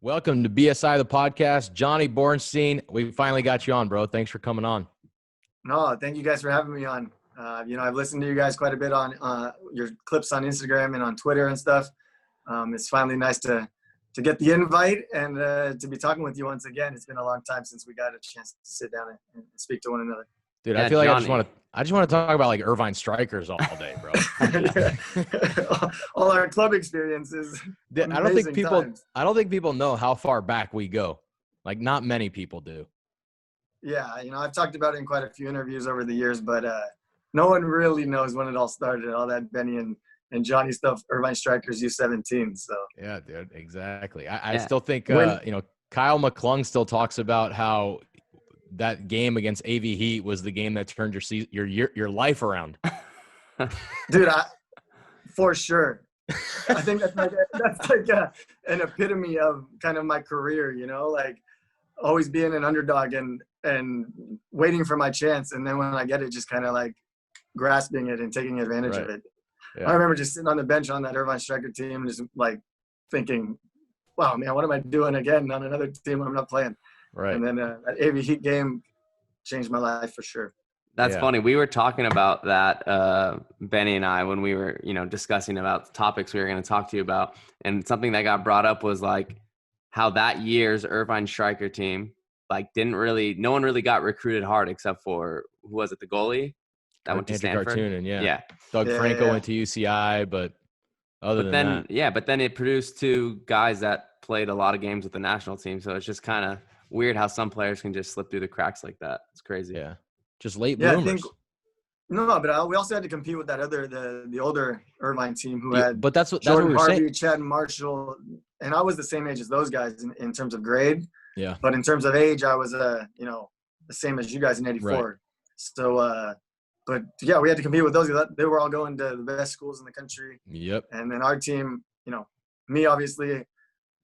Welcome to BSI, the podcast. Jonny Bornstein, we finally got you on, bro. Thanks for coming on. No, thank you guys for having me on. I've listened to you guys quite a bit on your clips on Instagram and on Twitter and stuff. It's finally nice to get the invite and to be talking with you once again. It's been a long time since we got a chance to sit down and speak to one another. Dude, I feel like I just want to talk about like Irvine strikers all day, bro. All our club experiences. I don't think people know how far back we go. Like, not many people do. Yeah, I've talked about it in quite a few interviews over the years, but no one really knows when it all started. All that Benny and Johnny stuff, Irvine Strikers U17. So yeah, dude, exactly. I still think Kyle McClung still talks about how that game against AV Heat was the game that turned your life around. Dude, for sure. I think that's like an epitome of kind of my career, like always being an underdog and waiting for my chance. And then when I get it, just kind of like grasping it and taking advantage of it. Yeah. I remember just sitting on the bench on that Irvine Striker team, just like thinking, wow, man, what am I doing again on another team when I'm not playing? Right. And then that AV Heat game changed my life for sure. That's funny. We were talking about that, Benny and I, when we were, discussing about the topics we were going to talk to you about. And something that got brought up was like how that year's Irvine Striker team, like no one really got recruited hard except for, who was it, the goalie that went to Stanford? Cartoonin, yeah. Doug Franco went to UCI, but but then it produced two guys that played a lot of games with the national team. So it's just kind of weird how some players can just slip through the cracks like that. It's crazy. Yeah. Just late bloomers. We also had to compete with that the older Irvine team who had but that's what Jordan we're Harvey, saying. Chad Marshall, and I was the same age as those guys in terms of grade. Yeah. But in terms of age, I was the same as you guys in '84. Right. So but yeah, we had to compete with those. They were all going to the best schools in the country. Yep. And then our team, me obviously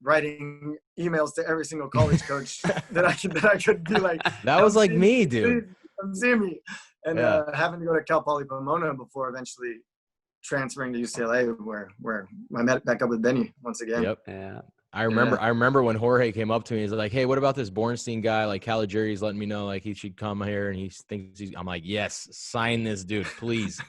writing emails to every single college coach that I could be like. That was like me, dude. Come see me. And having to go to Cal Poly Pomona before eventually transferring to UCLA, where I met back up with Benny once again. Yep. Yeah. I remember when Jorge came up to me. He's like, "Hey, what about this Bornstein guy? Like, Caligiuri's letting me know like he should come here, and he thinks he's." I'm like, "Yes, sign this dude, please."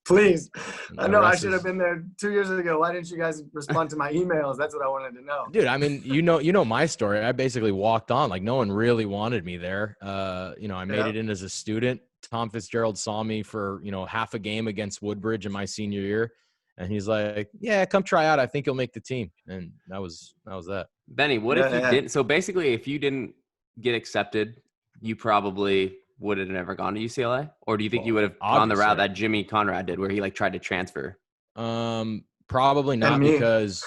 Please. I know I should have been there 2 years ago. Why didn't you guys respond to my emails? That's what I wanted to know. Dude, I mean, you know my story. I basically walked on. Like, no one really wanted me there. I made it in as a student. Tom Fitzgerald saw me for, half a game against Woodbridge in my senior year. And he's like, yeah, come try out. I think you'll make the team. And that was that. Benny, what if you didn't? So basically, if you didn't get accepted, you probably would have never gone to UCLA? Or do you think you would have gone the route that Jimmy Conrad did where he tried to transfer? Probably not because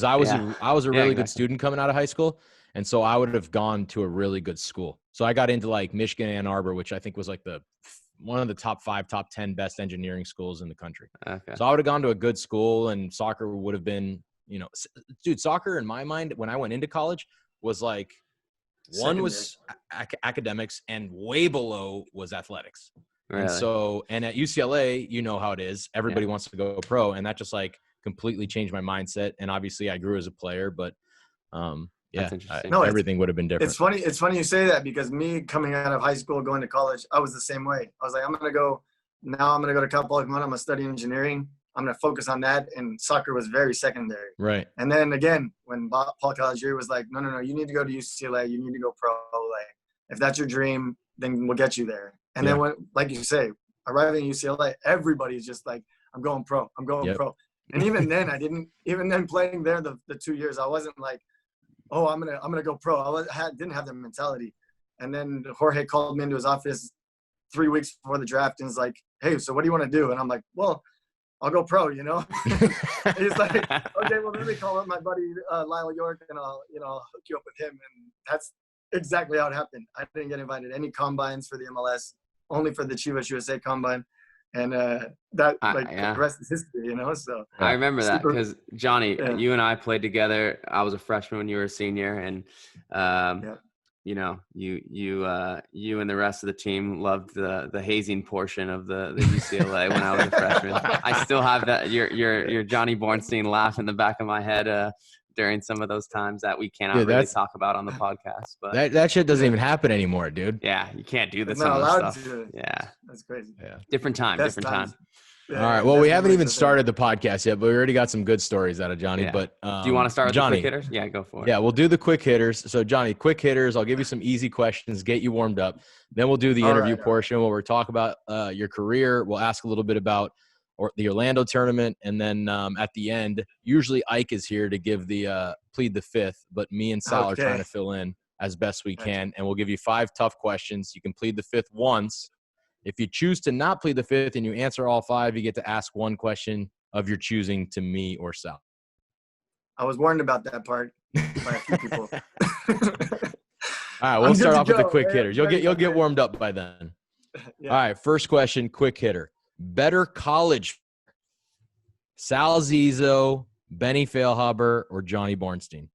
I was a really good student coming out of high school. And so I would have gone to a really good school. So I got into like Michigan Ann Arbor, which I think was like one of the top 5, top 10 best engineering schools in the country. Okay. So I would have gone to a good school, and soccer would have been, dude, soccer in my mind when I went into college was like, one was academics and way below was athletics. Really? And at UCLA, you know how it is. Everybody wants to go pro, and that just like completely changed my mindset. And obviously I grew as a player, but that's interesting. Everything would have been different. It's funny you say that, because me coming out of high school, going to college, I was the same way. I was like, I'm going to go to Cal Poly Pomona. I'm going to study engineering. I'm going to focus on that. And soccer was very secondary. Right. And then again, when Paul Caligiuri was like, no, you need to go to UCLA. You need to go pro. Like, if that's your dream, then we'll get you there. And then when, like you say, arriving at UCLA, everybody's just like, I'm going pro. I'm going pro. And even then playing there the 2 years, I wasn't like, oh, I'm gonna go pro. Didn't have that mentality. And then Jorge called me into his office 3 weeks before the draft and was like, hey, so what do you want to do? And I'm like, well, I'll go pro, He's like, okay, well, let me call up my buddy Lyle York, and I'll hook you up with him. And that's exactly how it happened. I didn't get invited to any combines for the MLS, only for the Chivas USA combine. And the rest is history, So I remember that because Johnny, you and I played together. I was a freshman when you were a senior, and you and the rest of the team loved the hazing portion of the UCLA when I was a freshman. I still have that your Jonny Bornstein laugh in the back of my head during some of those times that we cannot really talk about on the podcast. But that shit doesn't even happen anymore, dude. Yeah, you can't do this. Not allowed stuff. to. Yeah, that's crazy. Yeah, different time. Yeah, all right. Well, we haven't even started the podcast yet, but we already got some good stories out of Johnny. Yeah. But do you want to start with Johnny, the quick hitters? Yeah, go for it. Yeah, we'll do the quick hitters. So, Johnny, quick hitters. I'll give you some easy questions, get you warmed up. Then we'll do the interview portion where we'll talk about your career. We'll ask a little bit about the Orlando tournament, and then at the end, usually Ike is here to give the plead the fifth, but me and Sal are trying to fill in as best we can, and we'll give you 5 tough questions. You can plead the fifth once. If you choose to not plead the fifth and you answer all 5, you get to ask one question of your choosing to me or Sal. I was warned about that part by a few people. All right, we'll start off with the quick hitters. You'll get warmed up by then. Yeah. All right, first question, quick hitter. Better college, Sal Zizzo, Benny Feilhaber, or Jonny Bornstein?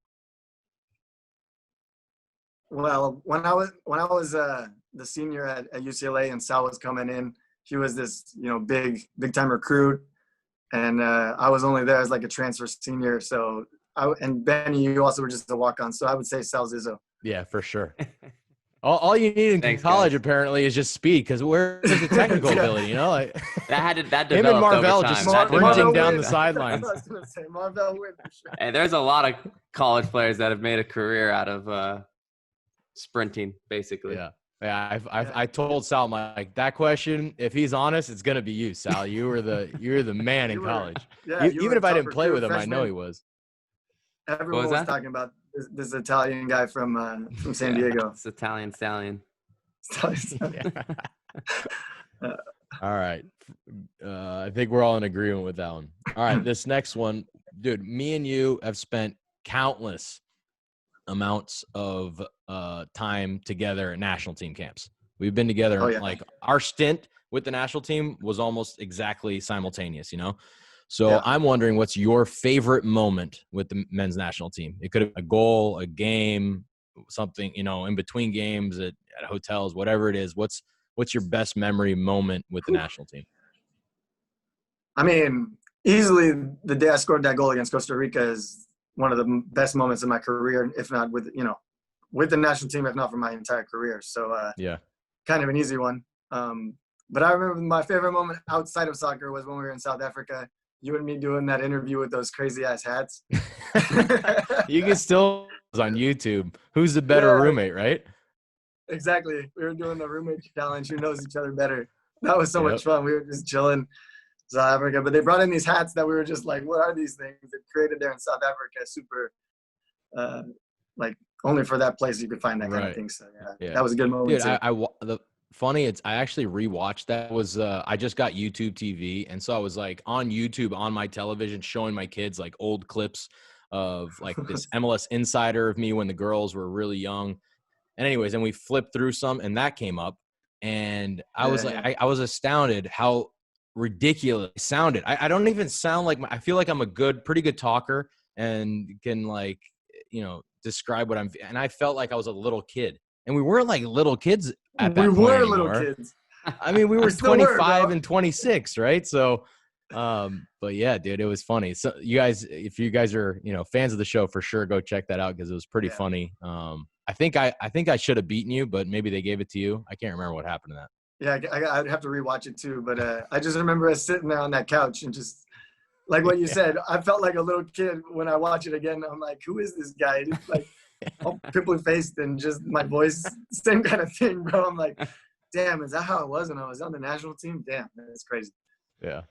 Well, when I was the senior at UCLA and Sal was coming in, he was this big time recruit, and I was only there as like a transfer senior. So and Benny, you also were just a walk on. So I would say Sal Zizzo. Yeah, for sure. All you need in college apparently is just speed, because where's the technical ability? Like that him and Marvell just sprinting down the sidelines. I was gonna say Marvell win for sure. Hey, there's a lot of college players that have made a career out of sprinting, basically. Yeah. I told Sal, like, that question, if he's honest, it's gonna be you, Sal. You're the man in college. Even if I didn't play with him, I know he was. Everyone was talking about this Italian guy from San Diego. It's Italian stallion. All right. I think we're all in agreement with that one. All right. This next one, dude, me and you have spent countless amounts of time together at national team camps. We've been together. Like, our stint with the national team was almost exactly simultaneous, So I'm wondering, what's your favorite moment with the men's national team? It could have been a goal, a game, something, in between games, at hotels, whatever it is. What's your best memory moment with the national team? I mean, easily the day I scored that goal against Costa Rica is one of the best moments of my career, if not with the national team, if not for my entire career. So kind of an easy one. But I remember my favorite moment outside of soccer was when we were in South Africa. You and me doing that interview with those crazy ass hats. You can still on YouTube. Who's the better roommate, right? Exactly. We were doing the roommate challenge. Who knows each other better? That was so much fun. We were just chilling South Africa, but they brought in these hats that we were just like, what are these things? They created there in South Africa, super, like only for that place you could find that kind of thing. So that was a good moment. Dude, I actually rewatched that. I just got YouTube TV, and so I was like on YouTube on my television showing my kids like old clips of like this MLS Insider of me when the girls were really young. And anyways, and we flipped through some, and that came up, and I was I was astounded how ridiculous it sounded. I don't even sound like I feel like I'm a pretty good talker and can describe what and I felt like I was a little kid. And we weren't like little kids at that point anymore. We were little kids. I mean, we were 25 and 26, right? So, but yeah, dude, it was funny. So you guys, if you guys are, fans of the show, for sure, go check that out because it was pretty funny. I think I should have beaten you, but maybe they gave it to you. I can't remember what happened to that. Yeah, I'd have to rewatch it too. But I just remember us sitting there on that couch and just like what you said, I felt like a little kid when I watch it again. I'm like, who is this guy? Like, all pimply-faced and just my voice, same kind of thing, bro. I'm like, damn, is that how it was when I was on the national team? Damn, that's crazy. Yeah.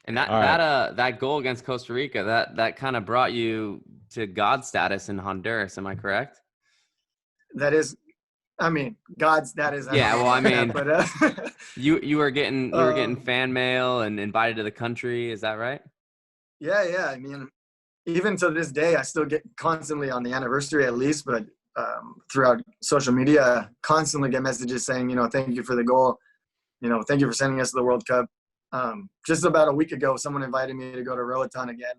And that goal against Costa Rica, that kind of brought you to God status in Honduras. Am I correct? That is, I mean, God status. Yeah, well, I mean, but you were getting fan mail and invited to the country. Is that right? Yeah. I mean, even to this day, I still get constantly on the anniversary at least, but throughout social media, constantly get messages saying, thank you for the goal. Thank you for sending us to the World Cup. Just about a week ago, someone invited me to go to Roatan again.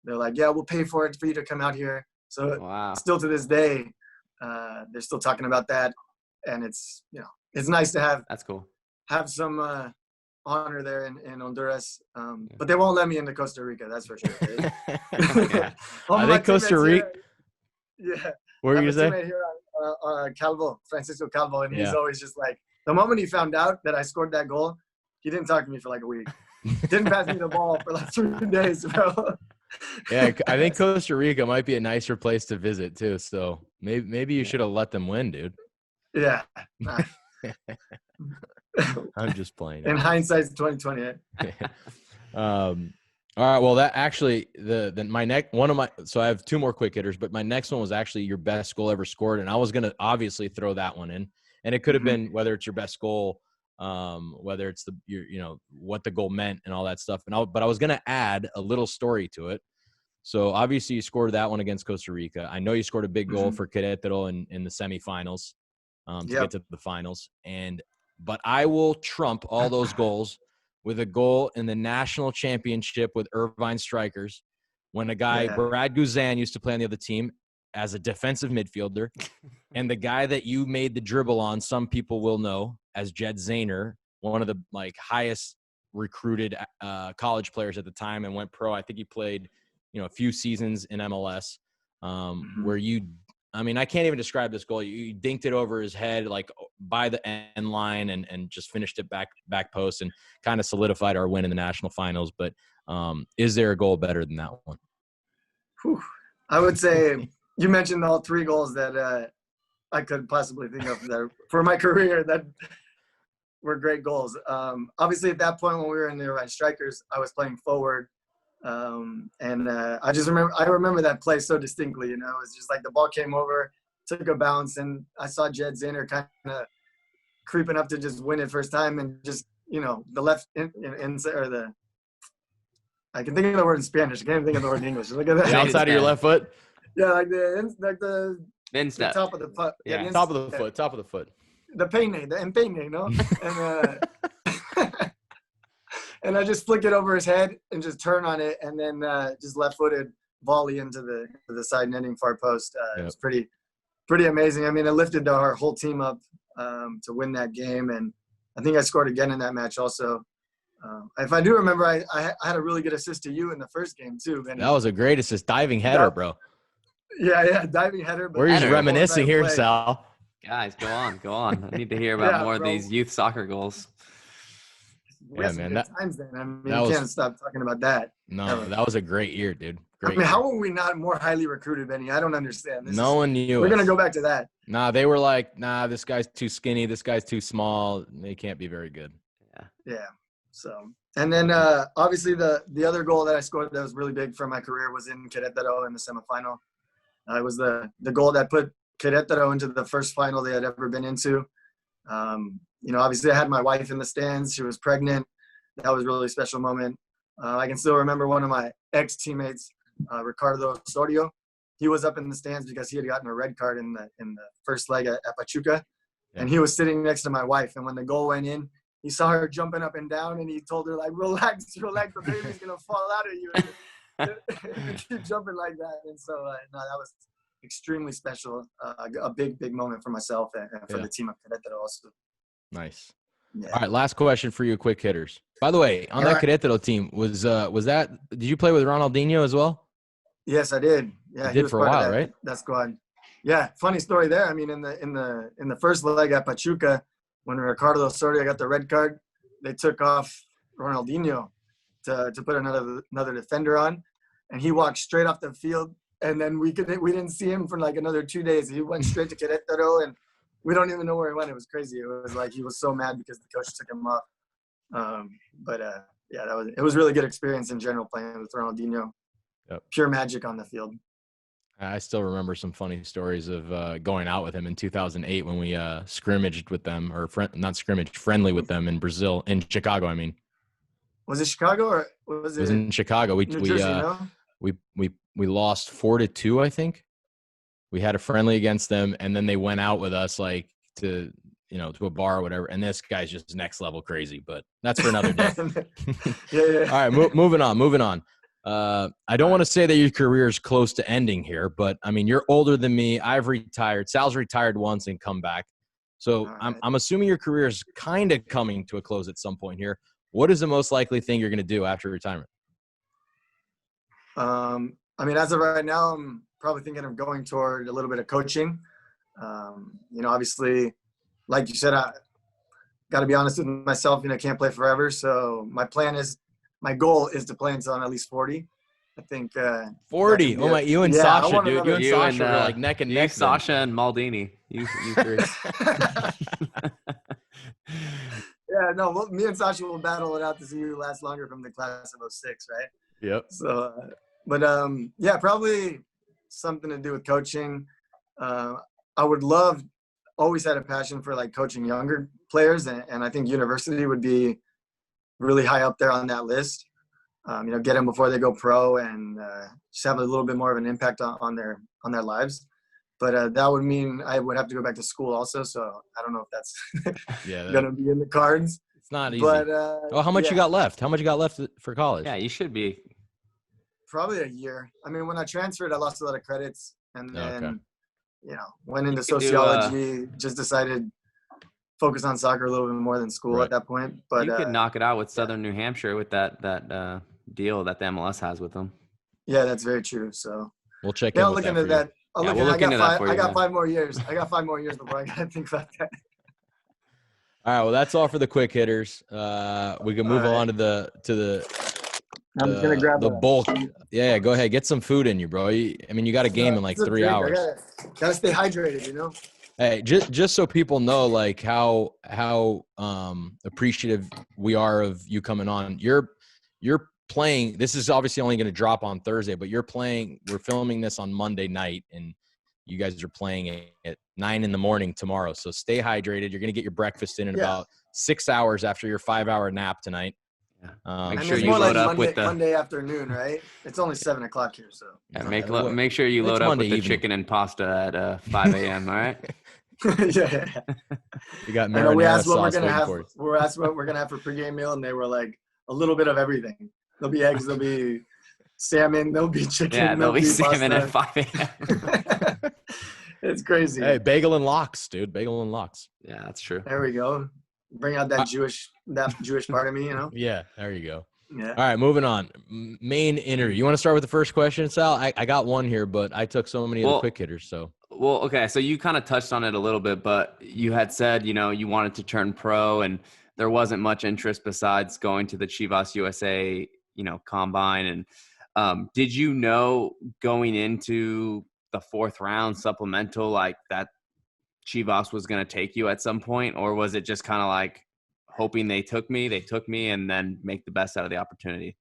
They're like, yeah, we'll pay for it for you to come out here. So still to this day, they're still talking about that. And it's, it's nice to have. That's cool. Have some honor there in Honduras. But they won't let me into Costa Rica, that's for sure. Yeah. I think Costa Rica. Yeah. What were you saying? Here Calvo, Francisco Calvo, and he's Yeah. always just like, the moment he found out that I scored that goal, he didn't talk to me for like a week. Didn't pass me the ball for like 3 days, bro. Yeah, I think Costa Rica might be a nicer place to visit too. So maybe you should have let them win, dude. Yeah. I'm just playing. In hindsight, 2020. All right. Well, that actually so I have 2 more quick hitters, but my next one was actually your best goal ever scored, and I was gonna obviously throw that one in, and it could have been whether it's your best goal, whether it's what the goal meant and all that stuff, but I was gonna add a little story to it. So obviously you scored that one against Costa Rica. I know you scored a big goal for Querétaro in the semifinals to get to the finals, but I will trump all those goals with a goal in the national championship with Irvine Strikers when a guy, Brad Guzan, used to play on the other team as a defensive midfielder. And the guy that you made the dribble on, some people will know as Jed Zahner, one of the highest recruited college players at the time and went pro. I think he played, a few seasons in MLS where I can't even describe this goal. You dinked it over his head, by the end line and just finished it back post and kind of solidified our win in the national finals. But is there a goal better than that one? Whew. I would say you mentioned all 3 goals that I could possibly think of that for my career that were great goals. Obviously, at that point when we were in the Irvine Strikers, I was playing forward. I remember that play so distinctly. It was just like the ball came over, took a bounce, and I saw Jed Zahner kind of creeping up to just win it first time, and just the left I can think of the word in Spanish. I can't think of the word in English. Look at that. The outside of your left foot. Yeah, the top of the foot. Yeah, top of the foot. Top of the foot. The empeine, no? And and I just flick it over his head and just turn on it, and then just left-footed volley into the side netting far post. It was pretty amazing. I mean, it lifted our whole team up to win that game, and I think I scored again in that match also. If I do remember, I had a really good assist to you in the first game too. Benny. That was a great assist, diving header, bro. Yeah, diving header. We're just reminiscing here, Sal. Guys, go on. I need to hear about more of these youth soccer goals. Yeah, man. You can't stop talking about that. No, that was a great year, dude. Great. How were we not more highly recruited, Benny? I don't understand. No one knew. We're going to go back to that. Nah, they were like, this guy's too skinny. This guy's too small. They can't be very good. Yeah. So, and then obviously the other goal that I scored that was really big for my career was in Querétaro in the semifinal. It was the goal that put Querétaro into the first final they had ever been into. Obviously I had my wife in the stands. She was pregnant. That was a really special moment. I can still remember one of my ex-teammates, Ricardo Osorio. He was up in the stands because he had gotten a red card in the first leg at Pachuca. And he was sitting next to my wife. And when the goal went in, he saw her jumping up and down, and he told her, relax, the baby's going to fall out of you. And keep jumping like that. And so, that was extremely special. A big moment for myself and for the team of Querétaro also. Nice. Yeah. All right, last question for you, quick hitters. By the way, on that Querétaro team, did you play with Ronaldinho as well? Yes, I did. Yeah, he did for a while, right? That squad. Yeah, funny story there. I mean, in the first leg at Pachuca, when Ricardo Osorio got the red card, they took off Ronaldinho to put another defender on, and he walked straight off the field. And then we didn't see him for like another 2 days. He went straight to Querétaro, and we don't even know where he went. It was crazy. It was like he was so mad because the coach took him off. It was a really good experience in general playing with Ronaldinho. Yep. Pure magic on the field. I still remember some funny stories of going out with him in 2008 when we scrimmaged with them, or friendly with them in Brazil, in Chicago. I mean, was it Chicago or was it? It was in Chicago. New Jersey, no? We lost 4-2, I think. We had a friendly against them, and then they went out with us to a bar or whatever. And this guy's just next level crazy, but that's for another day. Yeah. All right, moving on. I don't want to say that your career is close to ending here, but I mean, you're older than me. I've retired. Sal's retired once and come back. So right. I'm assuming your career is kind of coming to a close at some point here. what is the most likely thing you're going to do after retirement? I mean, as of right now, I'm probably thinking of going toward a little bit of coaching. You know, obviously, like you said, I got to be honest with myself. You know, can't play forever. So my goal is to play until I'm at least 40. I think 40. Oh my, you and Sasha, dude. You and Sasha were like neck and neck. Sasha and Maldini. You three. Yeah, no, me and Sasha will battle it out to see who lasts longer from the class of 06, right? Yep. So, but yeah, probably something to do with coaching. I would always had a passion for like coaching younger players, and I think university would be really high up there on that list. You know, get them before they go pro and just have a little bit more of an impact on their lives. But that would mean I would have to go back to school also. So I don't know if that's going to be in the cards. It's not easy. But, how much you got left? How much you got left for college? Yeah, you should be. Probably a year. I mean, when I transferred, I lost a lot of credits. And then, you know, went into sociology, just decided focus on soccer a little bit more than school at that point. But you could knock it out with Southern New Hampshire with that deal that the MLS has with them. Yeah, that's very true. So we'll check in. I'll look into that. We'll look into that for you. I got 5 more years. I got 5 more years before I got to think about that. All right. Well, that's all for the quick hitters. We can move on to the I'm just gonna grab the bulk. Yeah, go ahead. Get some food in you, bro. I mean, you got a game in like 3 hours. Gotta stay hydrated, you know. Hey, just so people know, like how appreciative we are of you coming on. You're playing. This is obviously only going to drop on Thursday, but you're playing. We're filming this on Monday night, and you guys are playing at 9 a.m. tomorrow. So stay hydrated. You're going to get your breakfast in about 6 hours after your 5-hour nap tonight. Make sure you load up with the Monday afternoon, right? It's only 7 o'clock here, so make sure you load up with the chicken and pasta at 5 a.m. All right. Yeah. You got marinara we asked what sauce we're gonna have. for We asked what we're gonna have for pregame meal, and they were like a little bit of everything. There'll be eggs. There'll be salmon. There'll be chicken. Yeah, there'll be salmon pasta. at 5 a.m. It's crazy. Hey, bagel and lox, dude. Bagel and lox. Yeah, that's true. There we go. Bring out that Jewish part of me, you know. Yeah, there you go. Yeah. All right, moving on. Main interview. You want to start with the first question, Sal? I got one here, but I took so many of the quick hitters. So. Well, okay. So you kind of touched on it a little bit, but you had said, you know, you wanted to turn pro, and there wasn't much interest besides going to the Chivas USA, you know, combine. And did you know going into the 4th round supplemental, like that Chivas was going to take you at some point, or was it just kind of like hoping they took me and then make the best out of the opportunity?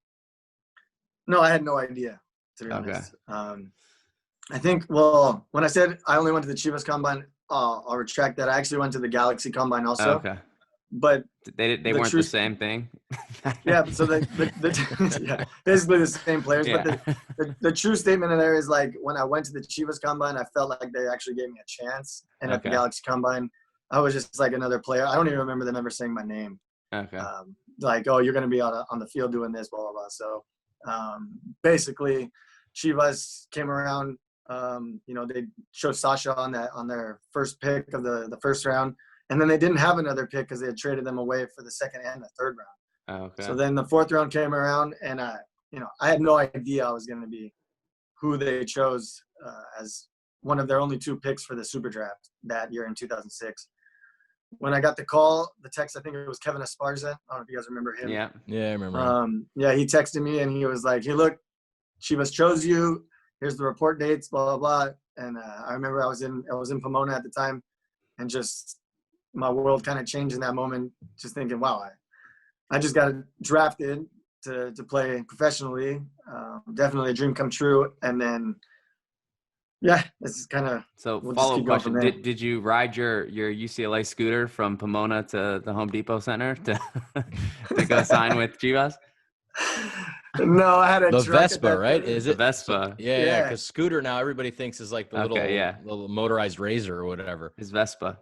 No, I had no idea, to be honest. I think, well, when I said I only went to the Chivas combine, I'll retract that. I actually went to the Galaxy combine also. Okay. But they weren't the same thing. Yeah, so yeah, basically the same players. Yeah. But the true statement in there is like when I went to the Chivas combine, I felt like they actually gave me a chance. And at the Galaxy combine, I was just like another player. I don't even remember them ever saying my name. Okay. Like, oh, you're going to be on the field doing this, blah, blah, blah. So basically, Chivas came around. You know, they chose Sasha on their first pick of the first round. And then they didn't have another pick because they had traded them away for the 2nd and the 3rd round. Okay. So then the 4th round came around, and you know, I had no idea I was going to be who they chose as one of their only 2 picks for the Super Draft that year in 2006. When I got the call, the text, I think it was Kevin Esparza. I don't know if you guys remember him. Yeah, I remember. Yeah, he texted me and he was like, "Hey, look, Chivas chose you. Here's the report dates, blah blah blah." And I remember I was in Pomona at the time, and just my world kind of changed in that moment. Just thinking, wow, I just got drafted to play professionally. Definitely a dream come true. And then, yeah, this is kind of. So follow-up question: Did you ride your UCLA scooter from Pomona to the Home Depot Center to go sign with Chivas? No, I had the Vespa, right? Is it the Vespa? Yeah. Because scooter now everybody thinks is like the little motorized razor or whatever. It's Vespa.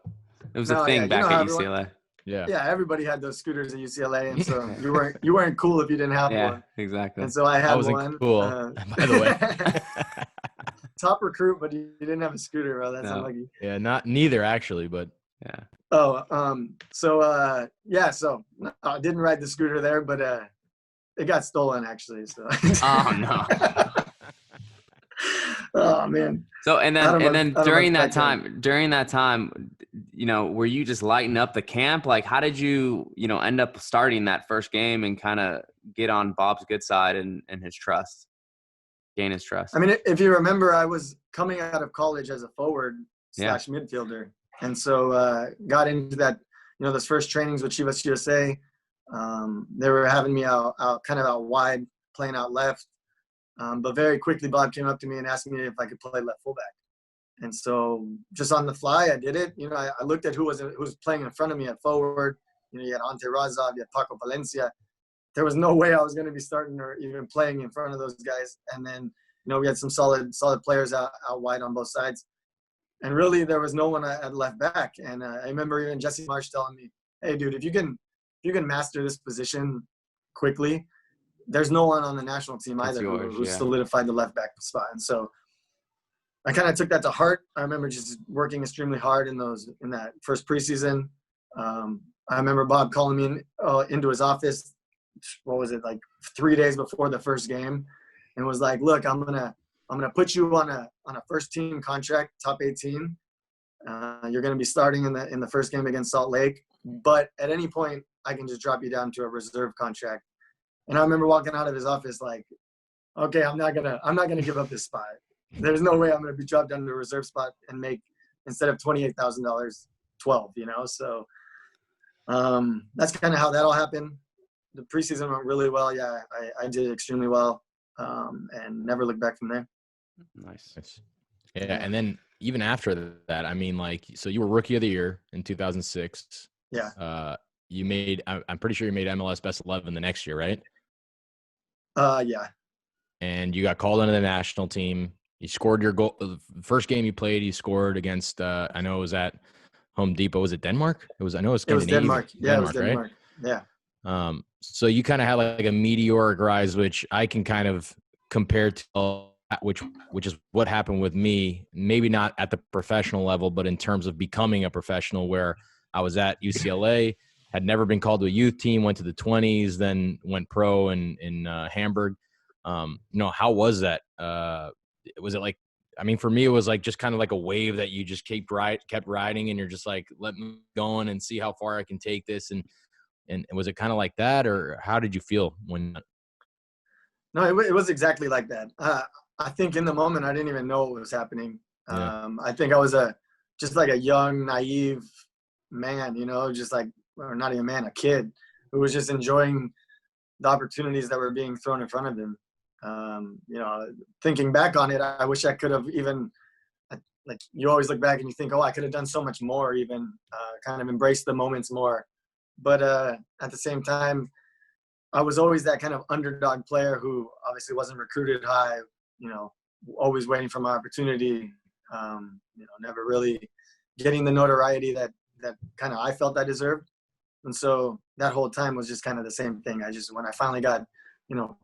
It was a thing back at UCLA. Yeah, everybody had those scooters at UCLA, and so you weren't cool if you didn't have one. Yeah, exactly. And so I had wasn't one. Cool, by the way. Top recruit, but you didn't have a scooter, bro. That's unlucky. Yeah, neither actually, but Yeah. Oh, so I didn't ride the scooter there, but it got stolen actually. So. Oh no. Oh man. So and then during that time, you know, were you just lighting up the camp? Like, how did you, you know, end up starting that first game and kind of get on Bob's good side and his trust, gain his trust? I mean, if you remember, I was coming out of college as a forward / midfielder, and so got into that, you know, those first trainings with Chivas USA. They were having me out kind of out wide, playing out left. But very quickly, Bob came up to me and asked me if I could play left fullback. And so just on the fly, I did it. You know, I looked at who was playing in front of me at forward. You know, you had Ante Razov, you had Paco Valencia. There was no way I was going to be starting or even playing in front of those guys. And then, you know, we had some solid players out wide on both sides. And really, there was no one at left back. And I remember even Jesse Marsh telling me, "Hey, dude, if you can master this position quickly, there's no one on the national team either who solidified the left back spot." And so I kind of took that to heart. I remember just working extremely hard in that first preseason. I remember Bob calling me into his office. What was it, like 3 days before the first game, and was like, "Look, I'm gonna put you on a first team contract, top 18. You're gonna be starting in the first game against Salt Lake, but at any point I can just drop you down to a reserve contract." And I remember walking out of his office like, "Okay, I'm not gonna give up this spot. There's no way I'm gonna be dropped down to a reserve spot and make, instead of $28,000, 12. You know, so that's kind of how that all happened. The preseason went really well. Yeah, I did extremely well, and never looked back from there. Nice. Yeah, and then even after that, I mean, like, so you were Rookie of the Year in 2006. Yeah. You made, I'm pretty sure you made MLS Best 11 the next year, right? Yeah. And you got called into the national team. You scored your goal. The first game you played, you scored against, I know it was at Home Depot. Was it Denmark? It was Denmark. Yeah, it was Denmark. Right? Yeah. So you kind of had like a meteoric rise, which I can kind of compare to which is what happened with me. Maybe not at the professional level, but in terms of becoming a professional, where I was at UCLA, had never been called to a youth team, went to the 20s, then went pro in Hamburg. You know, how was that? Was it like, I mean, for me, it was like just kind of like a wave that you just kept riding, and you're just like, let me go on and see how far I can take this. And was it kind of like that, or how did you feel when? No, it was exactly like that. I think in the moment, I didn't even know what was happening. Yeah. I think I was just like a young, naive man, you know, just like, or not even man, a kid who was just enjoying the opportunities that were being thrown in front of him. You know, thinking back on it, I wish I could have even, like, you always look back and you think, oh, I could have done so much more, even kind of embraced the moments more. But at the same time, I was always that kind of underdog player who obviously wasn't recruited high, you know, always waiting for my opportunity, you know, never really getting the notoriety that kind of I felt I deserved. And so that whole time was just kind of the same thing. When I finally got, you know,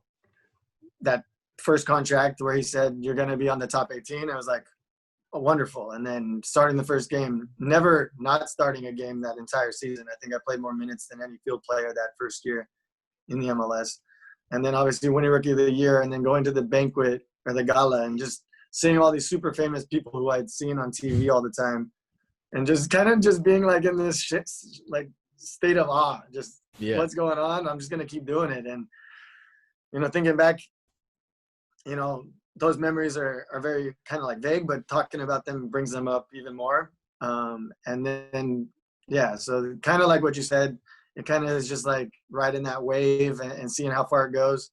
that first contract where he said, "You're going to be on the top 18," I was like, "Oh, wonderful." And then starting the first game, never not starting a game that entire season. I think I played more minutes than any field player that first year in the MLS. And then obviously winning Rookie of the Year, and then going to the banquet or the gala and just seeing all these super famous people who I'd seen on TV all the time, and just kind of just being like in this shit, like state of awe, just what's going on? I'm just going to keep doing it. And, you know, thinking back, you know, those memories are very kind of like vague, but talking about them brings them up even more. And then, yeah, so kind of like what you said, it kind of is just like riding that wave and seeing how far it goes.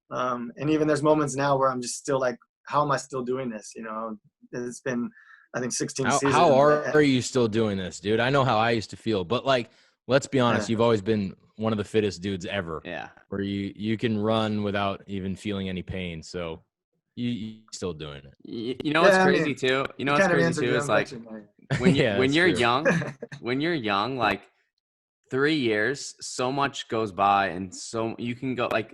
And even there's moments now where I'm just still like, how am I still doing this? You know, it's been, I think, 16 seasons. How are you still doing this, dude? I know how I used to feel, but like, let's be honest, you've always been one of the fittest dudes ever. Yeah. Where you can run without even feeling any pain. So you still doing it. You know what's crazy too? You know what's crazy too is like when you're young, like 3 years, so much goes by, and so you can go like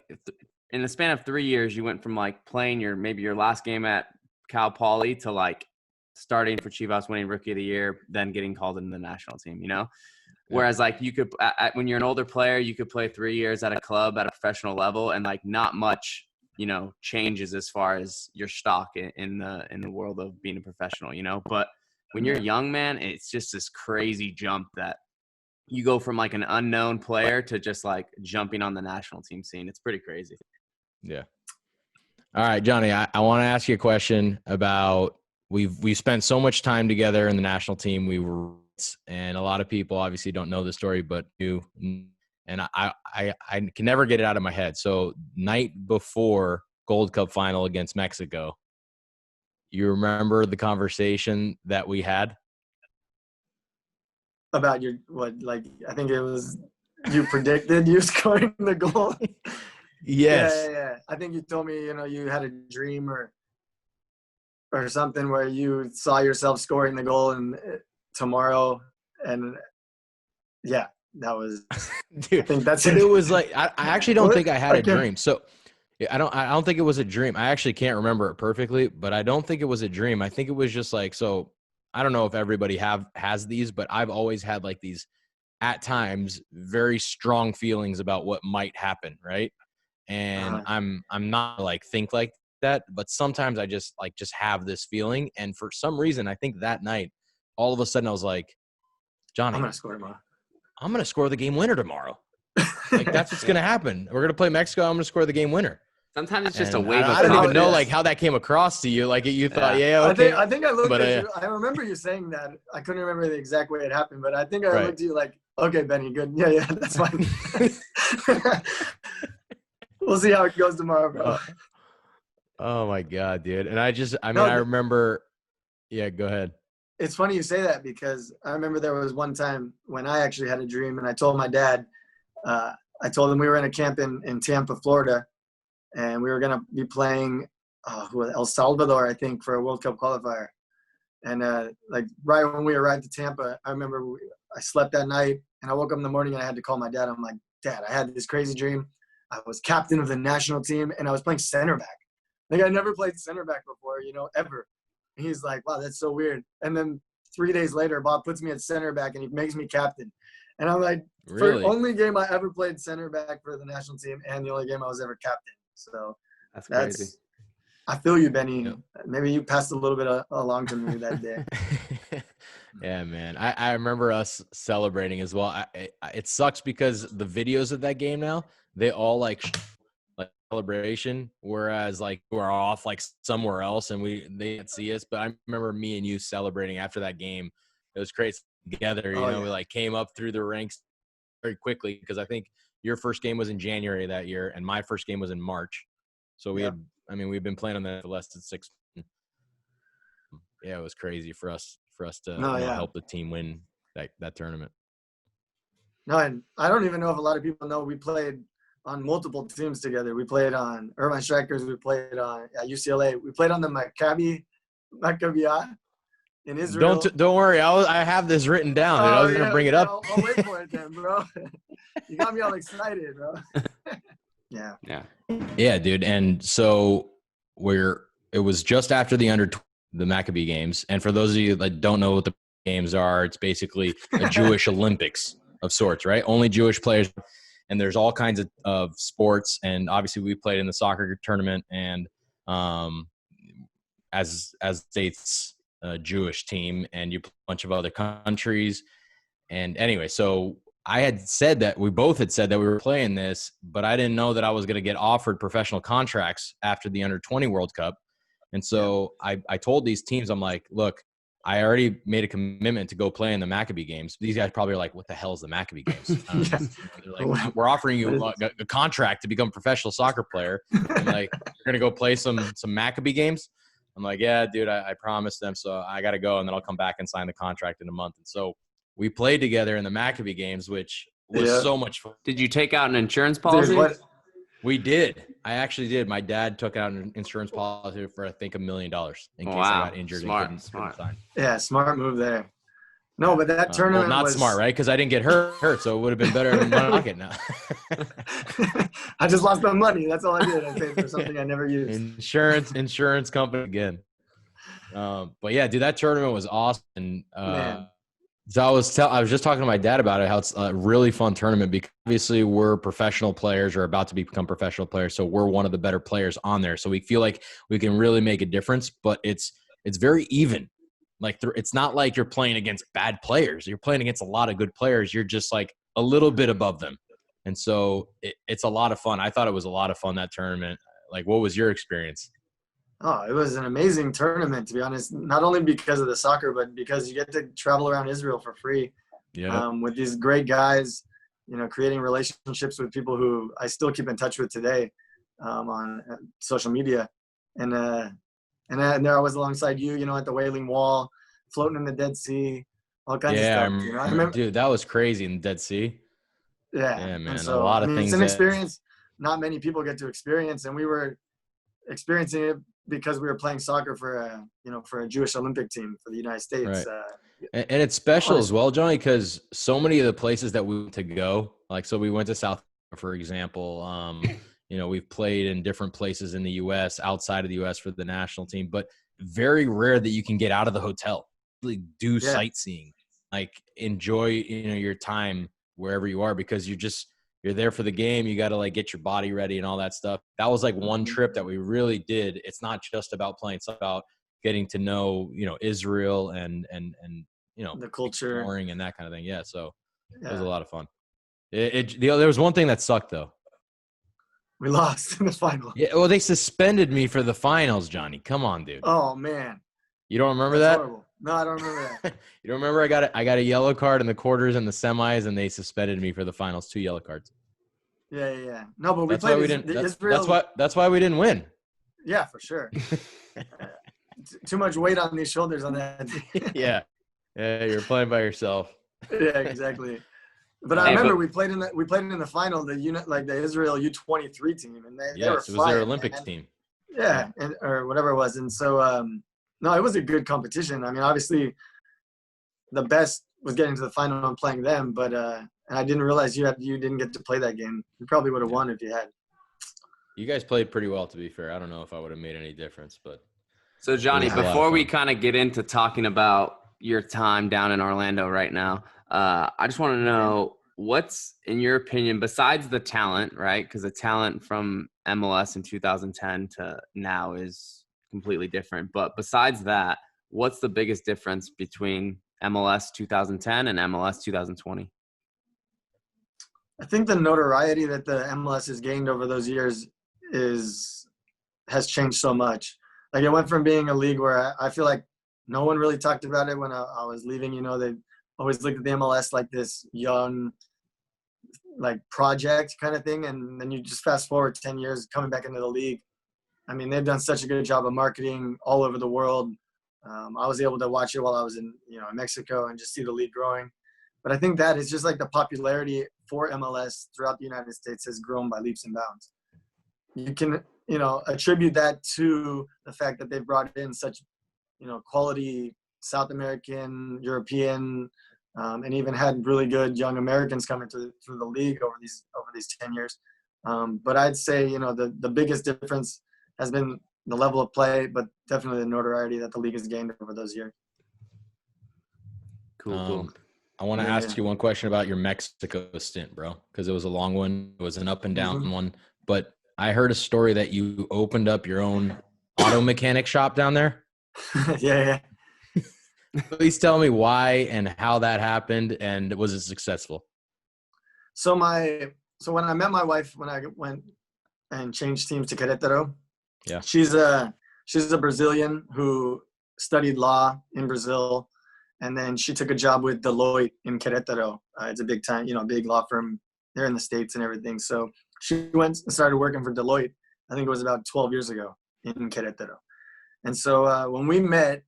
in the span of 3 years, you went from like playing maybe your last game at Cal Poly to like starting for Chivas, winning Rookie of the Year, then getting called into the national team, you know? Whereas like you could, when you're an older player, you could play 3 years at a club at a professional level, and like not much, you know, changes as far as your stock in the world of being a professional, you know? But when you're young, man, it's just this crazy jump that you go from like an unknown player to just like jumping on the national team scene. It's pretty crazy. Yeah. All right, Johnny, I want to ask you a question about we spent so much time together in the national team. We were, and a lot of people obviously don't know the story, but you, and I can never get it out of my head. So night before Gold Cup final against Mexico, you remember the conversation that we had? About your, what, like, I think it was, you predicted you scoring the goal. Yes. Yeah. I think you told me, you know, you had a dream or something where you saw yourself scoring the goal tomorrow. And yeah, that was, dude, I think that's it. It was like, I actually don't think I had a dream. So I don't think it was a dream. I actually can't remember it perfectly, but I don't think it was a dream. I think it was just like, so I don't know if everybody has these, but I've always had like these, at times, very strong feelings about what might happen, right? And I'm not like think like that, but sometimes I just have this feeling. And for some reason, I think that night, all of a sudden I was like, Johnny, I'm gonna score tomorrow. I'm gonna score the game winner tomorrow. Like that's what's gonna happen. We're gonna play Mexico. I'm gonna score the game winner. Sometimes it's just a wave of I don't even know like how that came across to you. Like you thought, okay. I think I looked at you. I remember you saying that. I couldn't remember the exact way it happened, but I think I looked at you like, okay, Benny, good. Yeah, that's fine. We'll see how it goes tomorrow, bro. Oh my God, dude. And I remember. Yeah, go ahead. It's funny you say that because I remember there was one time when I actually had a dream and I told my dad, I told him we were in a camp in Tampa, Florida, and we were going to be playing El Salvador, I think, for a World Cup qualifier. And like right when we arrived to Tampa, I remember I slept that night and I woke up in the morning and I had to call my dad. I'm like, Dad, I had this crazy dream. I was captain of the national team and I was playing center back. Like I never played center back before, you know, ever. And he's like, wow, that's so weird. And then 3 days later, Bob puts me at center back and he makes me captain. And I'm like, really? For only game I ever played center back for the national team and the only game I was ever captain. So that's crazy. I feel you, Benny. Yep. Maybe you passed a little bit along to me that day. Yeah, man. I remember us celebrating as well. It sucks because the videos of that game now, they all like celebration, whereas like we're off like somewhere else and they didn't see us. But I remember me and you celebrating after that game. It was crazy together. You know, we like came up through the ranks very quickly because I think your first game was in January that year and my first game was in March. So we've been playing on that for less than 6 months. Yeah, it was crazy for us to help the team win that tournament. No, and I don't even know if a lot of people know we played on multiple teams together. We played on Irvine Strikers. We played on UCLA. We played on the Maccabi in Israel. Don't worry. I have this written down. I was gonna bring it up. I'll wait for it then, bro. You got me all excited, bro. Yeah, dude. And so it was just after the Maccabi games. And for those of you that don't know what the games are, it's basically a Jewish Olympics of sorts, right? Only Jewish players. And there's all kinds of sports. And obviously we played in the soccer tournament and as states Jewish team, and you play a bunch of other countries. And anyway, so we both had said that we were playing this, but I didn't know that I was going to get offered professional contracts after the Under-20 World Cup. And so I told these teams, I'm like, look, I already made a commitment to go play in the Maccabi games. These guys probably are like, what the hell is the Maccabi games? They're like, we're offering you a contract to become a professional soccer player. I'm like, you're going to go play some Maccabi games? I'm like, yeah, dude, I promised them. So I got to go and then I'll come back and sign the contract in a month. And so we played together in the Maccabi games, which was so much fun. Did you take out an insurance policy? Dude, we did. I actually did. My dad took out an insurance policy for, I think, $1 million in case I got injured. Smart. Sign. Yeah, smart move there. No, but that tournament not smart, right? Because I didn't get hurt, so it would have been better than my pocket now. I just lost my money. That's all I did. I paid for something I never used. Insurance company again. But yeah, dude, that tournament was awesome. And Man. so I was just talking to my dad about it, how it's a really fun tournament because obviously we're professional players or about to become professional players. So we're one of the better players on there. So we feel like we can really make a difference, but it's very even. Like it's not like you're playing against bad players. You're playing against a lot of good players. You're just like a little bit above them. And so it's a lot of fun. I thought it was a lot of fun, that tournament. Like, what was your experience? Oh, it was an amazing tournament, to be honest, not only because of the soccer, but because you get to travel around Israel for free. Yeah. With these great guys, creating relationships with people who I still keep in touch with today on social media. And there I was alongside you, at the Wailing Wall, floating in the Dead Sea, all kinds of stuff. I remember, dude, that was crazy in the Dead Sea. Yeah. Yeah, man. And so, a lot of things. It's an experience not many people get to experience. And we were experiencing it because we were playing soccer for a Jewish Olympic team for the United States. Right. And it's special as well, Johnny, because so many of the places that we went to go, like, so we went to South Africa, for example. We've played in different places in the U.S., outside of the U.S. for the national team, but very rare that you can get out of the hotel, really do sightseeing, like enjoy, your time wherever you are, because you're there for the game. You got to like get your body ready and all that stuff. That was like one trip that we really did. It's not just about playing, it's about getting to know, Israel and the culture, exploring and that kind of thing. Yeah. So it was a lot of fun. There was one thing that sucked though. We lost in the final. Yeah. Well, they suspended me for the finals, Johnny. Come on, dude. Oh man. You don't remember that? Horrible. No, I don't remember that. You don't remember? I got a yellow card in the quarters and the semis, and they suspended me for the finals. 2 yellow cards. Yeah. No, but that's why we didn't. That's why we didn't win. Yeah, for sure. Too much weight on these shoulders on that. Yeah, you're playing by yourself. Yeah, exactly. But I remember we played in the final, the Israel U23 team, and they were it was their Olympics team. Yeah, or whatever it was, and so no, it was a good competition. I mean, obviously, the best was getting to the final and playing them, but and I didn't realize you didn't get to play that game. You probably would have won if you had. You guys played pretty well, to be fair. I don't know if I would have made any difference, but. So Johnny, before we kind of get into talking about your time down in Orlando right now, I just want to know what's, in your opinion, besides the talent, right? Because the talent from MLS in 2010 to now is completely different. But besides that, what's the biggest difference between MLS 2010 and MLS 2020? I think the notoriety that the MLS has gained over those years has changed so much. Like, it went from being a league where I feel like no one really talked about it when I was leaving. They always looked at the MLS like this young, like, project kind of thing. And then you just fast forward 10 years coming back into the league. I mean, they've done such a good job of marketing all over the world. I was able to watch it while I was in Mexico and just see the league growing. But I think that is just like the popularity for MLS throughout the United States has grown by leaps and bounds. You can, attribute that to the fact that they've brought in such, quality South American, European, and even had really good young Americans coming through the league over these 10 years. But I'd say, the biggest difference has been the level of play, but definitely the notoriety that the league has gained over those years. Cool. I want to ask you one question about your Mexico stint, bro, because it was a long one. It was an up and down one. But I heard a story that you opened up your own auto mechanic shop down there. Yeah. Please tell me why and how that happened, and was it successful? So when I met my wife, when I went and changed teams to Querétaro, she's a Brazilian who studied law in Brazil, and then she took a job with Deloitte in Querétaro. It's a big time, big law firm there in the States and everything. So she went and started working for Deloitte. I think it was about 12 years ago in Querétaro. And so when we met,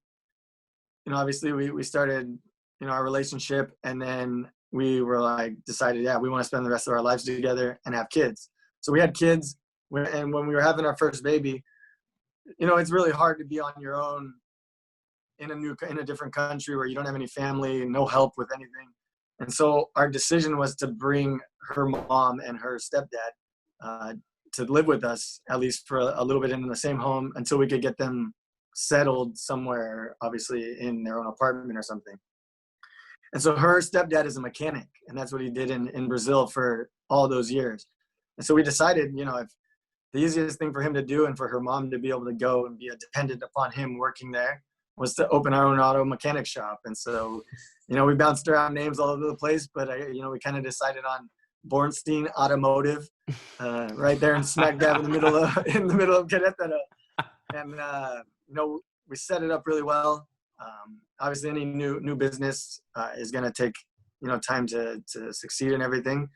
obviously we started, our relationship, and then we were like decided, we want to spend the rest of our lives together and have kids. So we had kids, and when we were having our first baby, it's really hard to be on your own in a different country where you don't have any family, no help with anything. And so our decision was to bring her mom and her stepdad to live with us, at least for a little bit in the same home, until we could get them settled somewhere, obviously in their own apartment or something. And so her stepdad is a mechanic, and that's what he did in Brazil for all those years. And so we decided, if the easiest thing for him to do and for her mom to be able to go and be dependent upon him working there was to open our own auto mechanic shop. And so, we bounced around names all over the place, but we kind of decided on Bornstein Automotive, right there in smack dab in the middle of Querétaro. And we set it up really well. Obviously, any new business is going to take time to succeed and everything.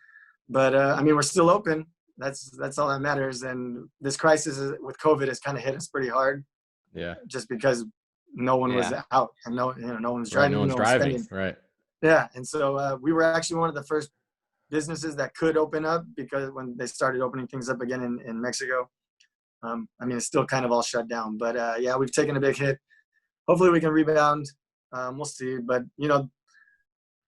But we're still open. That's all that matters. And this crisis with COVID has kind of hit us pretty hard. Yeah. Just because no one was out and no one was driving. Right, no one's driving. Right. Yeah. And so we were actually one of the first businesses that could open up, because when they started opening things up again in Mexico, it's still kind of all shut down. But we've taken a big hit. Hopefully we can rebound. We'll see. But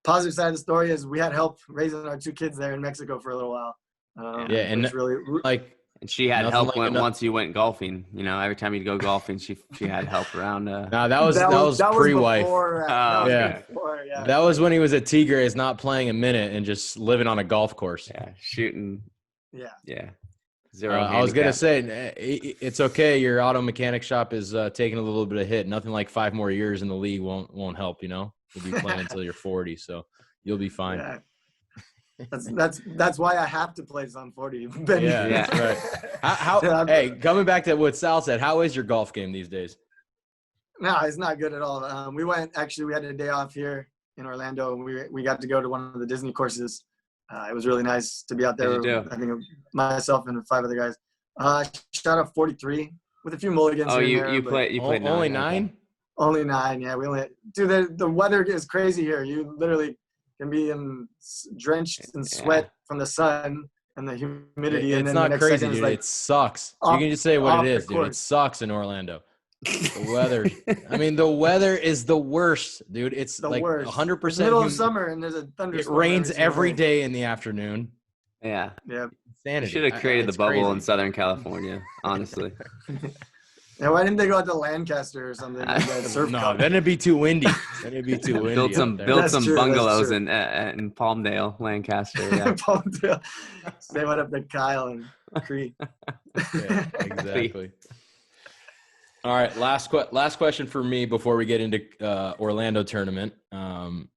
positive side of the story is we had help raising our 2 kids there in Mexico for a little while. And really and she had help once you went golfing. Every time you'd go golfing, she had help around. No, that was pre-wife. That was when he was at Tigres, not playing a minute and just living on a golf course. Yeah, shooting. Yeah. Zero. I was gonna say it's okay. Your auto mechanic shop is taking a little bit of hit. Nothing like 5 more years in the league won't help. You'll be playing until you're 40, so you'll be fine. Yeah. That's why I have to play till I'm 40. Yeah, that's right. Hey, coming back to what Sal said, how is your golf game these days? No, it's not good at all. We had a day off here in Orlando. We got to go to one of the Disney courses. It was really nice to be out there. I think myself and 5 other guys. Shot up 43 with a few mulligans. Oh, you played only 9? Only 9. Yeah, the weather is crazy here. You literally can be drenched in sweat from the sun and the humidity. It's not crazy, dude. It sucks. You can just say what it is, dude. It sucks in Orlando. The weather is the worst, dude. It's the like 100%. Middle of summer and there's a thunderstorm. It rains every day in the afternoon. Yeah. Insanity. You should have created the bubble in Southern California, honestly. Yeah, why didn't they go out to Lancaster or something? No, then it'd be too windy. Build some bungalows in Palmdale, Lancaster. Yeah. Palmdale. They went up to Kyle and Cree. Yeah, exactly. All right, last question for me before we get into Orlando tournament.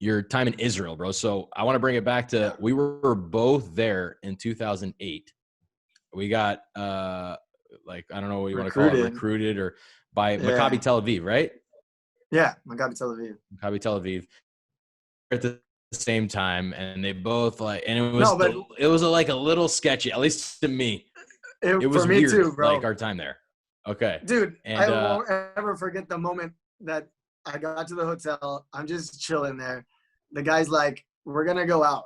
Your time in Israel, bro. So I want to bring it back to we were both there in 2008. We got I don't know what you want to call it, recruited or by Maccabi Tel Aviv, right? Yeah, Maccabi Tel Aviv. Maccabi Tel Aviv. At the same time, and they both and it was like a little sketchy, at least to me. It was for me weird, too, bro. like our time there. Okay. Dude, I won't ever forget the moment that I got to the hotel. I'm just chilling there. The guy's like, we're going to go out.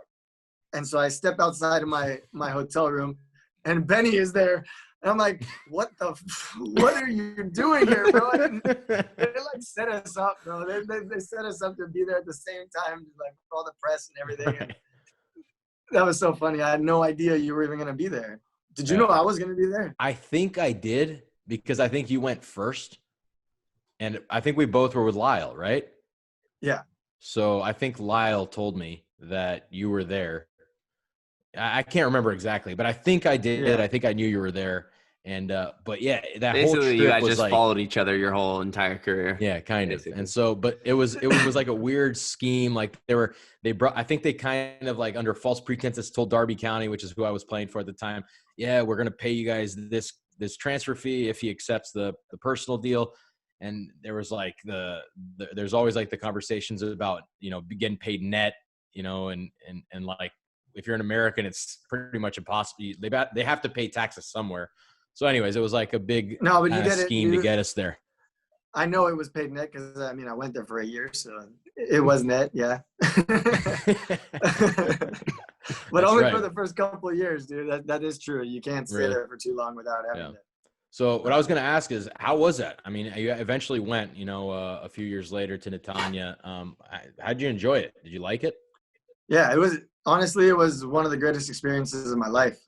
And so I step outside of my hotel room, and Benny is there. And I'm like, what are you doing here, bro? And they set us up, bro. They set us up to be there at the same time, like all the press and everything. And that was so funny. I had no idea you were even going to be there. Did you know I was going to be there? I think I did. Because I think you went first, and I think we both were with Lyle, right? Yeah. So I think Lyle told me that you were there. I can't remember exactly, but I think I did. Yeah. I think I knew you were there. And but yeah, that basically, whole trip you guys was just followed each other your whole entire career. Yeah, kind of. And so, but it was like a weird scheme. Like I think they kind of like under false pretenses told Darby County, which is who I was playing for at the time. Yeah, we're gonna pay you guys this transfer fee if he accepts the personal deal. And there was like there's always like the conversations about, getting paid net, and like if you're an American, it's pretty much impossible. They have to pay taxes somewhere. So anyways, it was like a big scheme to get us there. I know it was paid net because I went there for 8 years, so it was net. Yeah. But only for the first couple of years, dude. That is true. You can't stay there for too long without having it. So what I was going to ask is, how was that? I mean, you eventually went, a few years later to Netanya. How'd you enjoy it? Did you like it? Yeah, it was one of the greatest experiences of my life.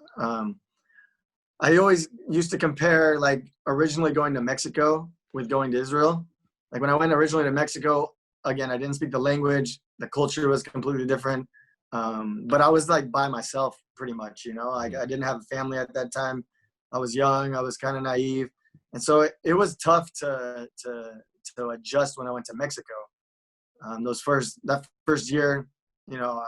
I always used to compare, like, originally going to Mexico with going to Israel. Like when I went originally to Mexico, again, I didn't speak the language. The culture was completely different. But I was like by myself pretty much, you know, I didn't have a family at that time. I was young. I was kind of naive. And so it was tough to adjust when I went to Mexico. That first year, you know,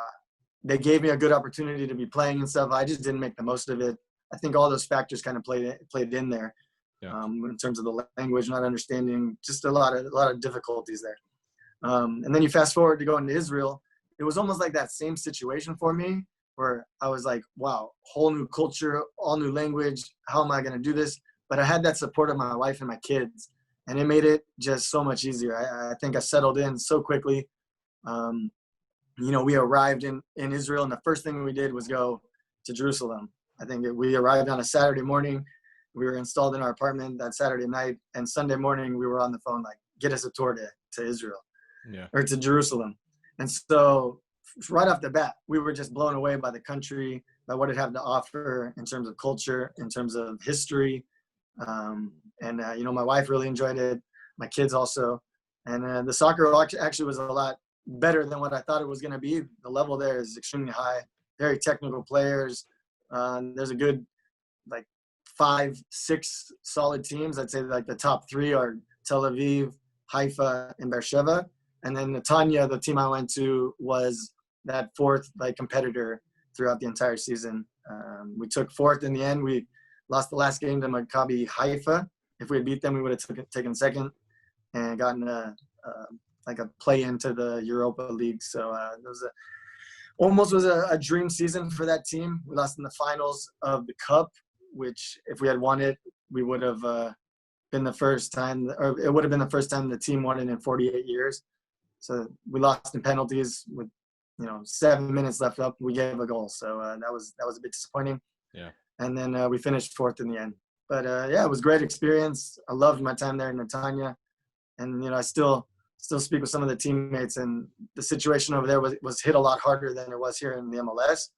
they gave me a good opportunity to be playing and stuff. I just didn't make the most of it. I think all those factors kind of played in there. Yeah. In terms of the language, not understanding, just a lot of difficulties there. And then you fast forward to going to Israel. It was almost like that same situation for me, where I was like, wow, whole new culture, all new language. How am I going to do this? But I had that support of my wife and my kids, and it made it just so much easier. I think I settled in so quickly. You know, we arrived in Israel, and the first thing we did was go to Jerusalem. I think we arrived on a Saturday morning. We were installed in our apartment that Saturday night, and Sunday morning we were on the phone, like, get us a tour to Israel, or to Jerusalem. And so right off the bat, we were just blown away by the country, by what it had to offer in terms of culture, in terms of history. You know, my wife really enjoyed it, my kids also. And the soccer actually was a lot better than what I thought it was going to be. The level there is extremely high, very technical players. There's a good, like, 5-6 solid teams. I'd say like the top 3 are Tel Aviv, Haifa, and Beersheba. And then Netanya, the team I went to, was that 4th like competitor throughout the entire season. We took 4th in the end. We lost the last game to Maccabi Haifa. If we had beat them, we would have taken 2nd and gotten a play into the Europa League. So it was almost a dream season for that team. We lost in the finals of the Cup, which if we had won it, we would have been the first time, or it would have been the first time the team won it in 48 years. So we lost in penalties with, you know, 7 minutes left up. We gave a goal. So that was a bit disappointing. Yeah. And then we finished 4th in the end. But yeah, it was a great experience. I loved my time there in Netanya. And, you know, I still speak with some of the teammates, and the situation over there was hit a lot harder than it was here in the MLS.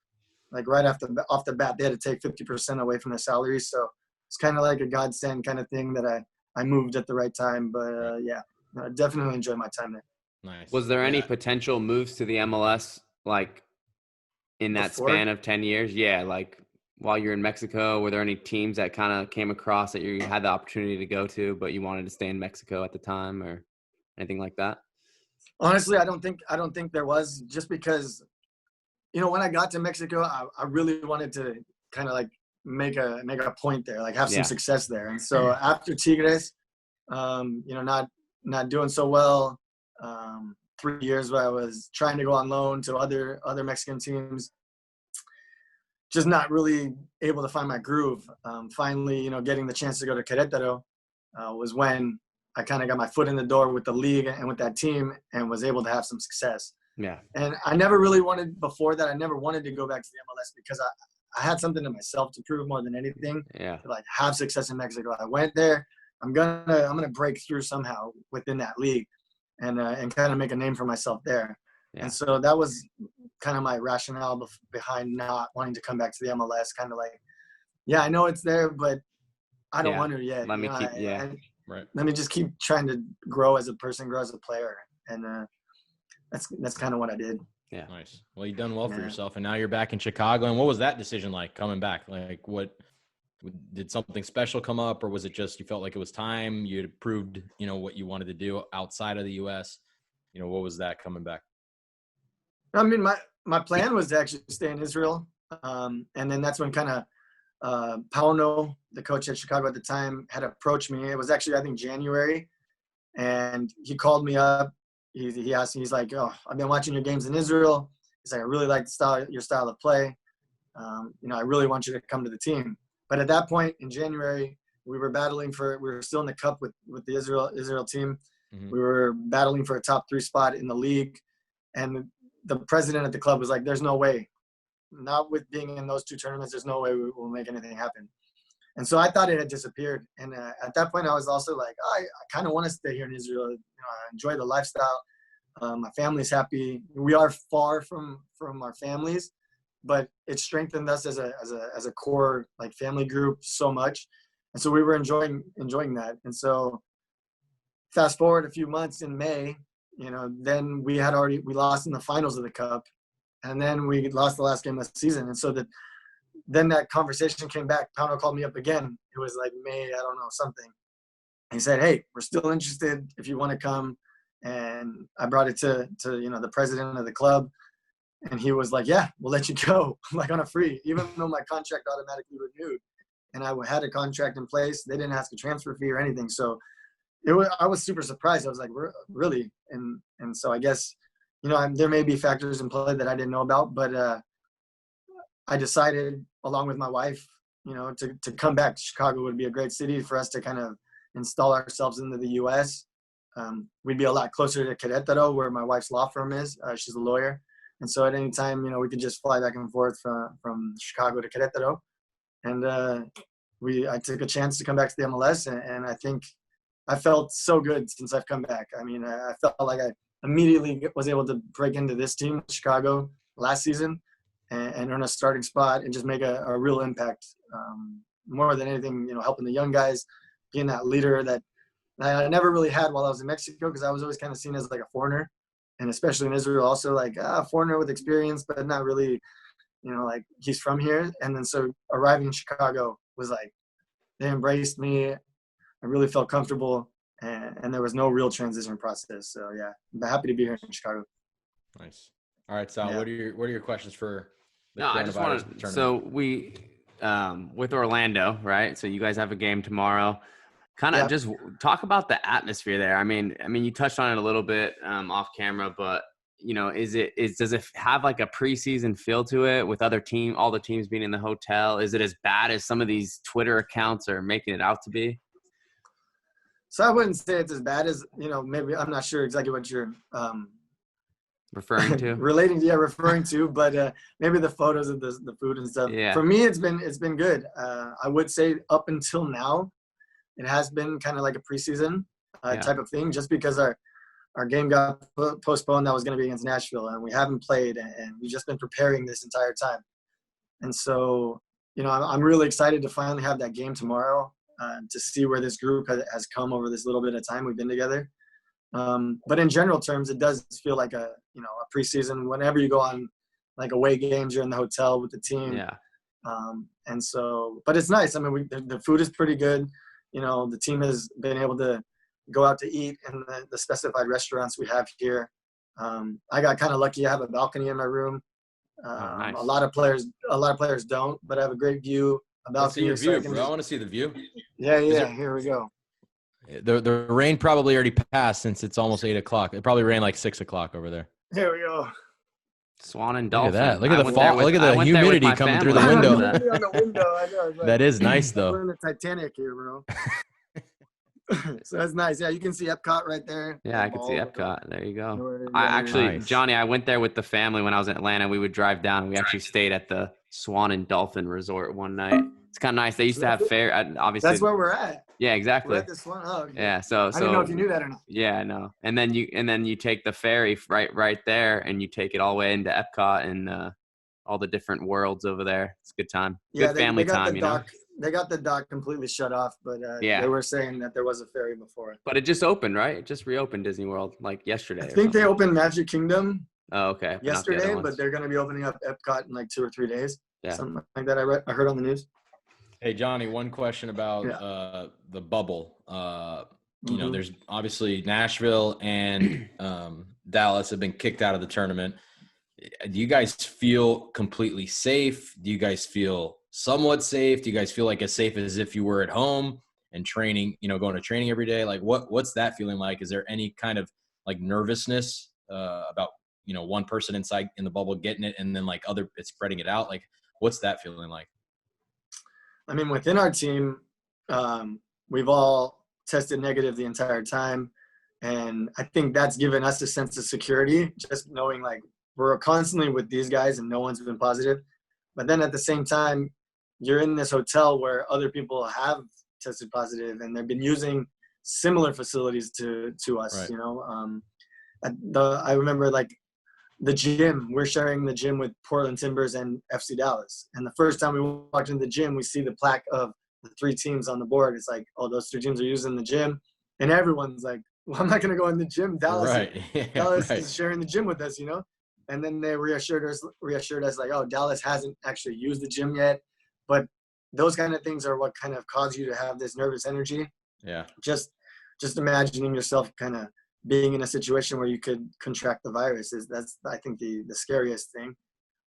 Like right off the bat, they had to take 50% away from their salary. So it's kind of like a godsend kind of thing that I moved at the right time. But yeah, I definitely enjoyed my time there. Nice. Was there any potential moves to the MLS, like, in that span of 10 years? Yeah, like while you're in Mexico, were there any teams that kind of came across that you had the opportunity to go to, but you wanted to stay in Mexico at the time, or anything like that? Honestly, I don't think there was, just because, you know, when I got to Mexico, I really wanted to kind of like make a point there, like have some success there. And so after Tigres, you know, not doing so well, 3 years where I was trying to go on loan to other Mexican teams, just not really able to find my groove. Finally, you know, getting the chance to go to Querétaro was when I kind of got my foot in the door with the league and with that team, and was able to have some success. Yeah. And I never really wanted, before that, I never wanted to go back to the MLS, because I had something to myself to prove more than anything. Yeah. To like have success in Mexico. I went there. I'm gonna break through somehow within that league, and kind of make a name for myself there. Yeah. And so that was kind of my rationale behind not wanting to come back to the MLS. Kind of like, yeah, I know it's there, but I don't want to yet. Let me just keep trying to grow as a person, grow as a player, and that's kind of what I did. Yeah, nice. Well, you've done well for yourself, and now you're back in Chicago. And what was that decision like, coming back? Like, what did something special come up, or was it just you felt like it was time? You had proved, you know, what you wanted to do outside of the U.S. You know, what was that coming back? I mean, my plan was to actually stay in Israel, and then that's when kind of Pauno, the coach at Chicago at the time, had approached me. It was actually, I think, January, and he called me up. He asked me, he's like, "Oh, I've been watching your games in Israel." He's like, "I really like your style of play. You know, I really want you to come to the team." But at that point in January, we were still in the cup with the Israel team. Mm-hmm. We were battling for a top 3 spot in the league, and the president at the club was like, "There's no way. Not with being in those 2 tournaments, there's no way we will make anything happen." And so I thought it had disappeared. And at that point, I was also like, I kind of want to stay here in Israel. You know, I enjoy the lifestyle. My family's happy. We are far from our families, but it strengthened us as a core, like, family group so much. And so we were enjoying that. And so fast forward a few months in May, then we lost in the finals of the cup, and then we lost the last game of the season. And so then that conversation came back. Pauno called me up again. It was like May, I don't know, something. He said, "Hey, we're still interested if you want to come." And I brought it to the president of the club, and he was like, "Yeah, we'll let you go," like on a free, even though my contract automatically renewed, and I had a contract in place. They didn't ask a transfer fee or anything, so I was super surprised. I was like, "Really?" And so I guess there may be factors in play that I didn't know about, but I decided, along with my wife, to come back to Chicago would be a great city for us to kind of install ourselves into the U.S. We'd be a lot closer to Querétaro, where my wife's law firm is. She's a lawyer. And so at any time, we could just fly back and forth from Chicago to Querétaro. And I took a chance to come back to the MLS, and I think I felt so good since I've come back. I mean, I felt like I immediately was able to break into this team, Chicago, last season, and earn a starting spot and just make a real impact. More than anything, helping the young guys, being that leader that I never really had while I was in Mexico, because I was always kind of seen as like a foreigner, and especially in Israel also like a foreigner with experience, but not really, like he's from here. And then so arriving in Chicago was like, they embraced me. I really felt comfortable, and there was no real transition process. So yeah, I'm happy to be here in Chicago. Nice. All right, Sal, what are your questions for the I just wanted, tournament? So we with Orlando, right? So you guys have a game tomorrow. Kind of just talk about the atmosphere there. I mean, you touched on it a little bit off camera, but does it have like a preseason feel to it with all the teams being in the hotel? Is it as bad as some of these Twitter accounts are making it out to be? So I wouldn't say it's as bad as, maybe I'm not sure exactly what you're referring to. referring to, but maybe the photos of the food and stuff. Yeah. For me, it's been good. I would say up until now, it has been kind of like a preseason type of thing, just because our game got postponed. That was going to be against Nashville, and we haven't played, and we've just been preparing this entire time. And so, I'm really excited to finally have that game tomorrow, to see where this group has come over this little bit of time we've been together. But in general terms, it does feel like a preseason. Whenever you go on like away games, you're in the hotel with the team. Yeah. And so, but it's nice. I mean, the food is pretty good. The team has been able to go out to eat in the specified restaurants we have here. I got kind of lucky. I have a balcony in my room. Nice. A lot of players don't, but I have a great view. Let's see your view, bro. I want to see the view. Yeah. Here we go. The rain probably already passed since it's almost 8 o'clock. It probably rained like 6 o'clock over there. Here we go. Swan and Dolphin. Look at that. Look at the fall. Look at the humidity coming through the window. On the window. I know. That is nice, though. We're in the Titanic here, bro. So that's nice. Yeah, you can see Epcot right there. Yeah, I can see Epcot. There you go. Nice. Johnny, I went there with the family when I was in Atlanta. We would drive down. We actually stayed at the Swan and Dolphin Resort one night. It's kind of nice. They used to have fair. Obviously, that's where we're at. Yeah, exactly. We're at the Swan. Oh, okay. Yeah. So I didn't know if you knew that or not. Yeah, no. And then you take the ferry right there, and you take it all the way into Epcot and all the different worlds over there. It's a good time. Good family time, They got the dock completely shut off, but they were saying that there was a ferry before. But it just opened, right? It just reopened Disney World like yesterday. I think they opened Magic Kingdom. Oh, okay. Yesterday, but they're going to be opening up Epcot in like 2 or 3 days. Yeah. Something like that. I heard on the news. Hey, Johnny, one question about the bubble. There's obviously Nashville and Dallas have been kicked out of the tournament. Do you guys feel completely safe? Do you guys feel somewhat safe? Do you guys feel like as safe as if you were at home and training, going to training every day? Like what's that feeling like? Is there any kind of like nervousness about, one person inside in the bubble getting it and then like it's spreading it out? Like what's that feeling like? I mean, within our team, we've all tested negative the entire time. And I think that's given us a sense of security, just knowing like we're constantly with these guys and no one's been positive. But then at the same time, you're in this hotel where other people have tested positive and they've been using similar facilities to us, right. I remember like the gym, we're sharing the gym with Portland Timbers and FC Dallas. And the first time we walked into the gym, we see the plaque of the 3 teams on the board. It's like, oh, those 3 teams are using the gym. And everyone's like well, I'm not going to go in the gym. Dallas Right. is sharing the gym with us, you know? And then they reassured us like, oh, Dallas hasn't actually used the gym yet. But those kind of things are what kind of cause you to have this nervous energy. Yeah. Just imagining yourself kind of being in a situation where you could contract the virus that's, I think, the scariest thing.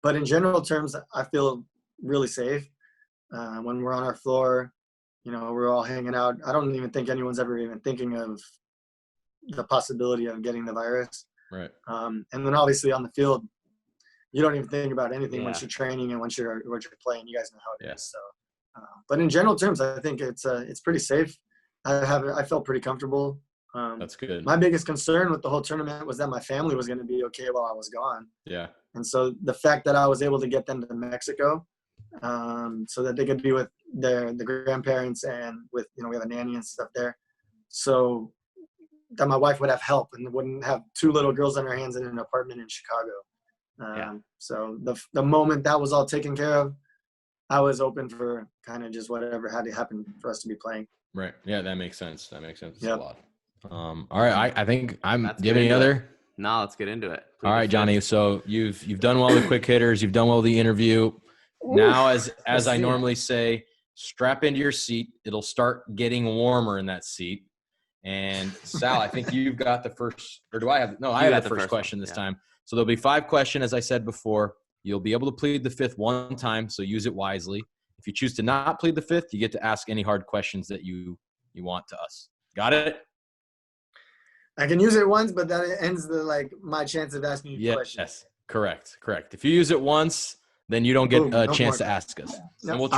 But in general terms, I feel really safe. When we're on our floor, you know, we're all hanging out. I don't even think anyone's ever even thinking of the possibility of getting the virus. Right. And then obviously on the field, you don't even think about anything once you're training and once you're playing. You guys know how it is. So, but in general terms, I think it's pretty safe. I felt pretty comfortable. That's good. My biggest concern with the whole tournament was that my family was going to be okay while I was gone. Yeah. And so the fact that I was able to get them to Mexico, so that they could be with the grandparents and with, you know, we have a nanny and stuff there. So that my wife would have help and wouldn't have two little girls on her hands in an apartment in Chicago. So the moment that was all taken care of, I was open for kind of just whatever had to happen for us to be playing. Right. Yeah, that makes sense. It's yep. a lot. All right. I think do you have any other? No, let's get into it. All right, Johnny. So you've done well with quick hitters. You've done well with the interview. Now, as I normally say, strap into your seat. It'll start getting warmer in that seat. And Sal, I think you've got the first, or do I have? No, I have the first question this time. So there'll be 5 questions, as I said before. You'll be able to plead the 5th one time, so use it wisely. If you choose to not plead the 5th, you get to ask any hard questions that you want to us. Got it? I can use it once, but that ends my chance of asking you questions. Yes, correct. If you use it once, then you don't get a chance to ask us. And we'll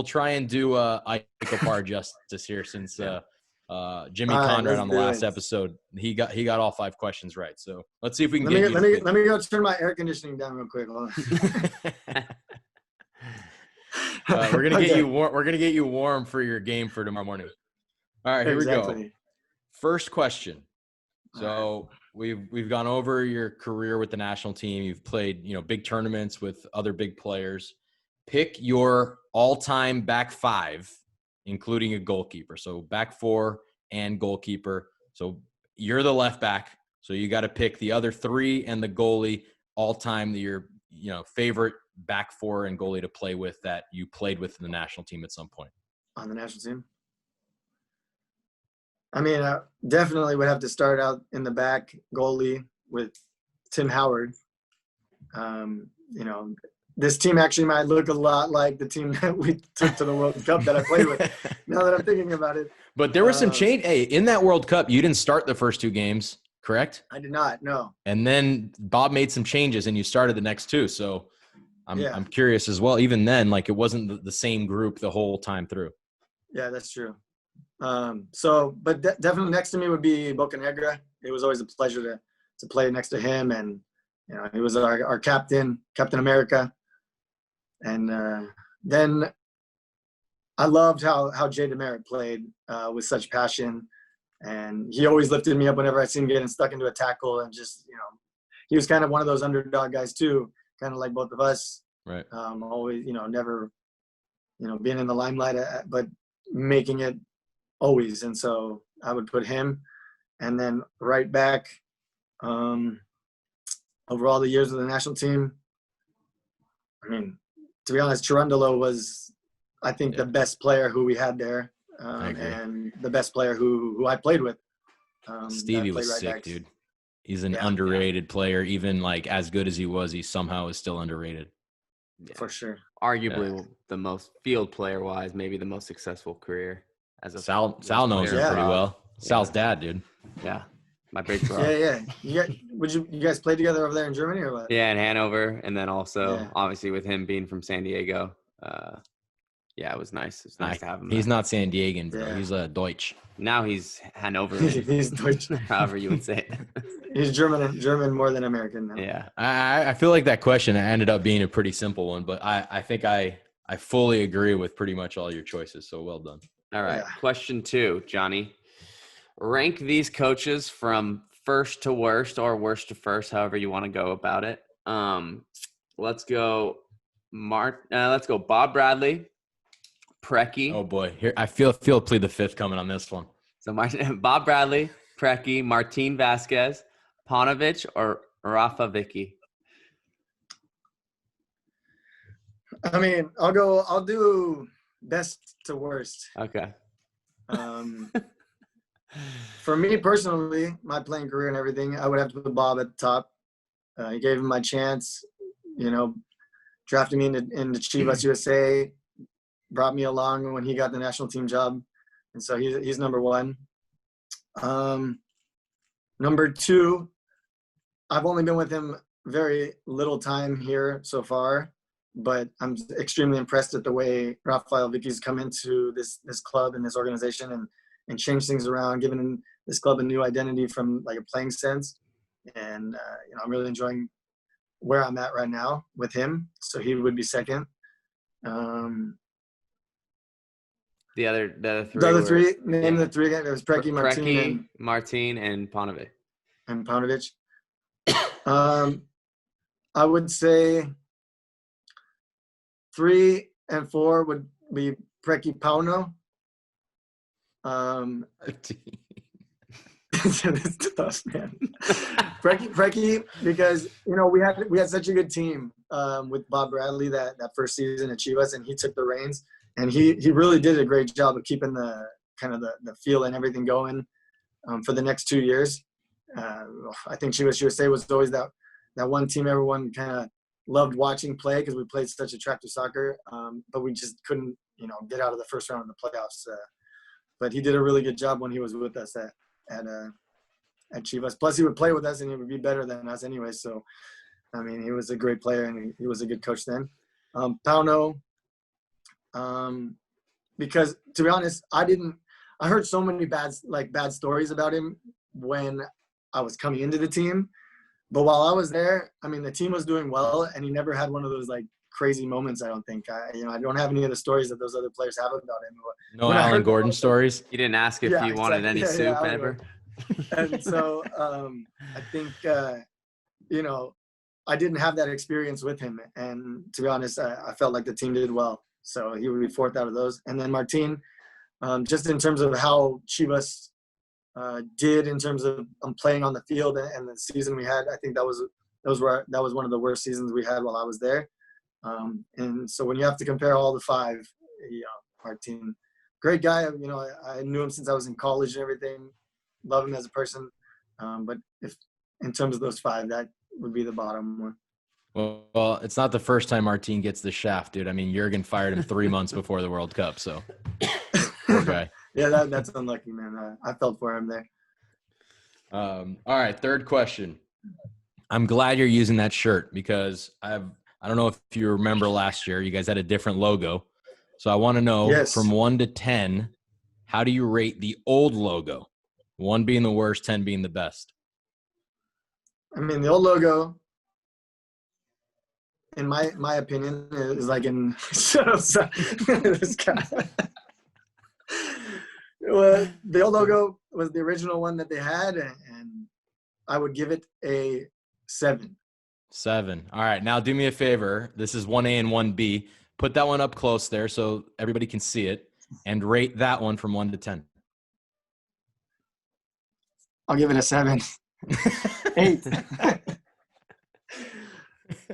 try and do Eichel Par justice here, since Jimmy Conrad on the last episode, he got all 5 questions right. So let's see if we can let me go turn my air conditioning down real quick. Hold on. We're gonna get you warm. We're gonna get you warm for your game for tomorrow morning. All right, here we go. First question. So we've gone over your career with the national team. You've played, big tournaments with other big players. Pick your all-time back 5, including a goalkeeper. So back 4 and goalkeeper. So you're the left back. So you got to pick the other 3 and the goalie all-time, your favorite back 4 and goalie to play with that you played with in the national team at some point. On the national team? I mean, I definitely would have to start out in the back goalie with Tim Howard. This team actually might look a lot like the team that we took to the World Cup that I played with, now that I'm thinking about it. But there was some change. Hey, in that World Cup, you didn't start the first 2 games, correct? I did not, no. And then Bob made some changes, and you started the next 2. So I'm curious as well. Even then, it wasn't the same group the whole time through. Yeah, that's true. But definitely next to me would be Bocanegra. It was always a pleasure to play next to him, and he was our Captain America. And then I loved how Jay Demerit played with such passion, and he always lifted me up whenever I seen him getting stuck into a tackle, and just he was kind of one of those underdog guys too, kind of like both of us. Right. Always never being in the limelight, but making it always. And so I would put him, and then right back over all the years with the national team, I mean, to be honest, Cherundolo was, I think, the best player who we had there, and the best player who I played with. Stevie was sick, dude. He's an underrated player. Even as good as he was, he somehow is still underrated. Yeah. For sure. Arguably the most field player-wise, maybe the most successful career. Sal knows him pretty well. Sal's dad, dude. Yeah, my big bro. Yeah. You guys play together over there in Germany or what? Yeah, in Hanover, and then also obviously with him being from San Diego. It was nice. It's nice to have him. He's not San Diegan, bro. Yeah. He's a Deutsch. Now he's Hanover. He's Deutsch. However you would say it. He's German more than American now. Yeah, I feel like that question ended up being a pretty simple one, but I think I fully agree with pretty much all your choices. So well done. All right. Question 2, Johnny. Rank these coaches from first to worst, or worst to first, however you want to go about it. Let's go Bob Bradley, Preki. Oh boy, here I feel plead the 5th coming on this one. So Bob Bradley, Preki, Martin Vasquez, Paunovic, or Rafa Vicky? I mean, I'll do best to worst. Okay. For me personally, my playing career and everything, I would have to put Bob at the top. He gave him my chance, drafted me into Chivas USA, brought me along when he got the national team job. And so he's number one. Number two, I've only been with him very little time here so far, but I'm extremely impressed at the way Rafael Vicky's come into this club and this organization and changed things around, giving this club a new identity from like a playing sense. And, I'm really enjoying where I'm at right now with him. So he would be second. The other three, name the three again. It was Preki, Martin, and Paunovic. And Paunovic. I would say 3 and 4 would be Preki Pauno. It's tough, man. Preki, because we had such a good team with Bob Bradley that first season at Chivas, and he took the reins, and he really did a great job of keeping the kind of the feel and everything going for the next 2 years. I think Chivas USA was always that one team everyone kind of loved watching play because we played such attractive soccer, but we just couldn't get out of the first round of the playoffs. But he did a really good job when he was with us at Chivas. Plus, he would play with us, and he would be better than us anyway. So, I mean, he was a great player, and he was a good coach then. Pauno, because to be honest, I heard so many bad stories about him when I was coming into the team. But while I was there, I mean, the team was doing well, and he never had one of those crazy moments. I don't think. I don't have any of the stories that those other players have about him. No Alan Gordon stories. You didn't ask if you wanted any soup ever. And so I think I didn't have that experience with him, and to be honest, I felt like the team did well. So he would be fourth out of those. And then Martin, just in terms of how Chivas did in terms of playing on the field and the season we had, I think that was one of the worst seasons we had while I was there. And so when you have to compare all the five, Martin, great guy. I knew him since I was in college and everything. Love him as a person. But if in terms of those five, that would be the bottom one. Well, it's not the first time Martin gets the shaft, dude. I mean, Jurgen fired him 3 months before the World Cup, so poor guy. Yeah, that's unlucky, man. I felt for him there. All right, third question. I'm glad you're using that shirt because I don't know if you remember last year, you guys had a different logo. So I want to know from 1 to 10, how do you rate the old logo? 1 being the worst, 10 being the best. I mean, the old logo, in my opinion, is like in this guy. Well, the old logo was the original one that they had, and I would give it a 7. 7. All right. Now do me a favor. This is 1A and 1B. Put that one up close there so everybody can see it, and rate that one from 1 to 10. I'll give it a 7. 8.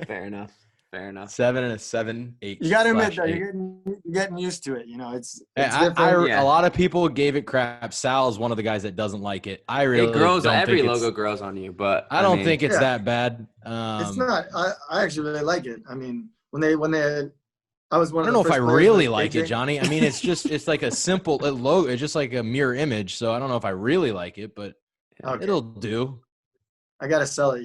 Fair enough. 7 and a 7, 8. You got to admit, though, you're getting used to it. It's different. A lot of people gave it crap. Sal's one of the guys that doesn't like it. I really it grows. Don't every think logo grows on you, but I don't think it's that bad. It's not. I actually really like it. I mean, when they I was one. I don't know if I really like it, Johnny. I mean, it's like a simple logo. It's just like a mirror image. So I don't know if I really like it, but it'll do. I gotta sell it,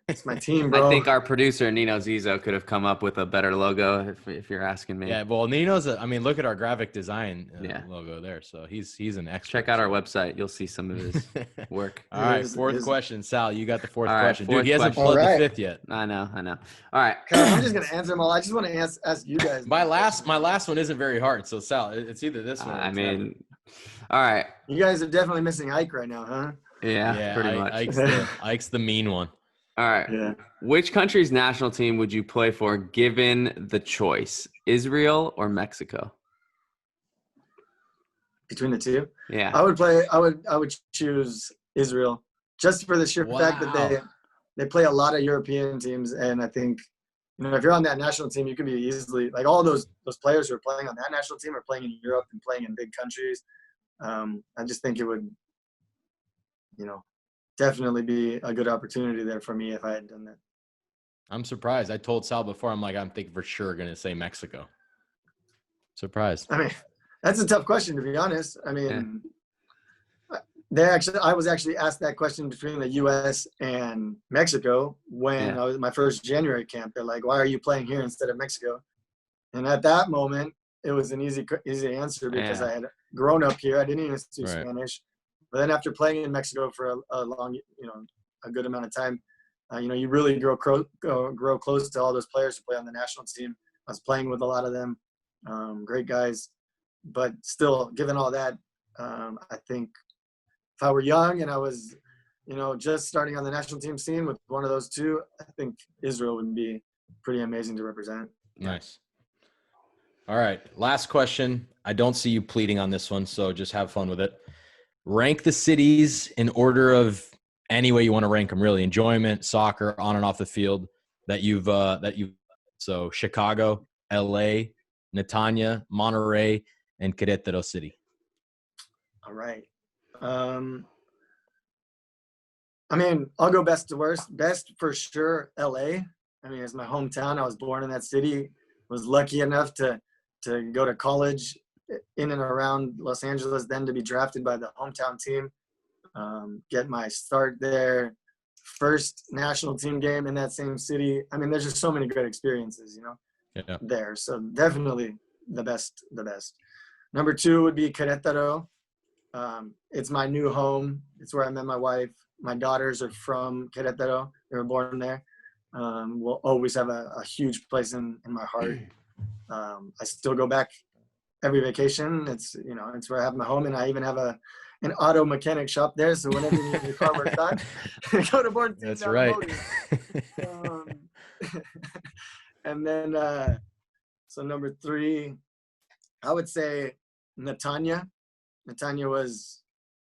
It's my team, bro. I think our producer Nino Zizzo could have come up with a better logo if you're asking me. Yeah, well, Nino's. Look at our graphic design logo there. So he's an expert. Check out our website. You'll see some of his work. All right, fourth question, Sal. You got the fourth question. Dude, he hasn't plugged the fifth yet. I know. All right, I'm just gonna answer them all. I just want to ask you guys. My last one isn't very hard. So Sal, it's either this one. All right. You guys are definitely missing Ike right now, huh? Yeah, pretty much. Ike's the mean one. All right. Yeah. Which country's national team would you play for given the choice? Israel or Mexico? between the two. Yeah. I would choose Israel just for the sheer fact that they play a lot of European teams, and I think, you know, if you're on that national team, you can be easily like all those players who are playing on that national team are playing in Europe and playing in big countries. I just think it would, you know, definitely be a good opportunity there for me if I had done that. I'm surprised. I told Sal before, I'm thinking for sure going to say Mexico. Surprised. I mean, that's a tough question, to be honest. I mean, I was actually asked that question between the U.S. and Mexico when I was in my first January camp. They're like, why are you playing here instead of Mexico? And at that moment, it was an easy answer because I had grown up here. I didn't even speak Spanish. But then after playing in Mexico for a long, you know, a good amount of time, you know, you really grow close to all those players who play on the national team. I was playing with a lot of them, great guys. But still, given all that, I think if I were young and I was, you know, just starting on the national team scene with one of those two, I think Israel would be pretty amazing to represent. Nice. All right. Last question. I don't see you pleading on this one, so just have fun with it. Rank the cities in order of any way you want to rank them, really. Enjoyment, soccer, on and off the field that you've so Chicago, LA, Netanya, Monterrey, and Querétaro City. All right. I mean, I'll go best to worst. Best for sure, LA. I mean, it's my hometown. I was born in that city. Was lucky enough to go to college in and around Los Angeles, then to be drafted by the hometown team. Get my start there. First national team game in that same city. I mean, there's just so many great experiences, you know, there. So definitely the best. Number 2 would be Querétaro. It's my new home. It's where I met my wife. My daughters are from Querétaro. They were born there. Will always have a huge place in my heart. I still go back every vacation. It's, you know, it's where I have my home, and I even have an auto mechanic shop there. So whenever you need your car worked on, go to Bornstein. That's right. And then, so number 3, I would say Netanya. Netanya was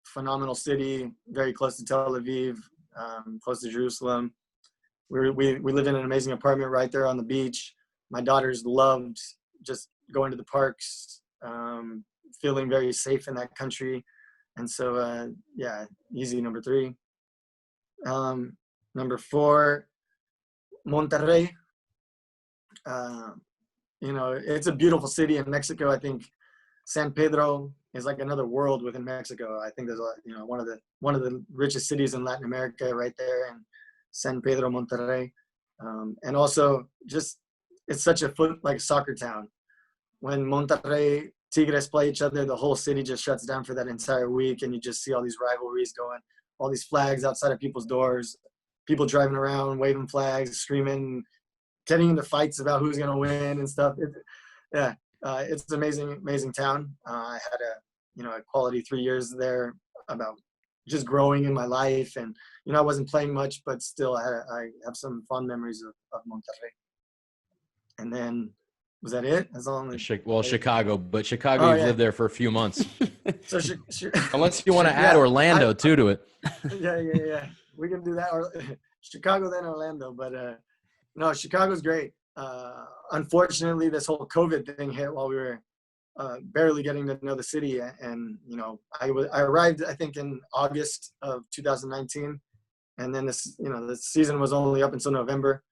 a phenomenal city, very close to Tel Aviv, close to Jerusalem. We lived in an amazing apartment right there on the beach. My daughters loved just going to the parks, feeling very safe in that country. And so, easy number 3. Number 4, Monterrey. You know, it's a beautiful city in Mexico. I think San Pedro is like another world within Mexico. I think there's one of the richest cities in Latin America right there, and San Pedro, Monterrey. And also just, it's such a soccer town. When Monterrey Tigres play each other, the whole city just shuts down for that entire week, and you just see all these rivalries going, all these flags outside of people's doors, people driving around, waving flags, screaming, getting into fights about who's going to win and stuff. It's an amazing town. I had a quality 3 years there, about just growing in my life, and I wasn't playing much, but still I have some fond memories of Monterrey. And then, was that it? As long as Chicago, but Chicago, you've lived there for a few months. So unless you want to add Orlando to it. Yeah. We can do that. Or Chicago, then Orlando. But no, Chicago's great. Unfortunately, this whole COVID thing hit while we were barely getting to know the city. And I arrived, I think, in August of 2019, and then the season was only up until November.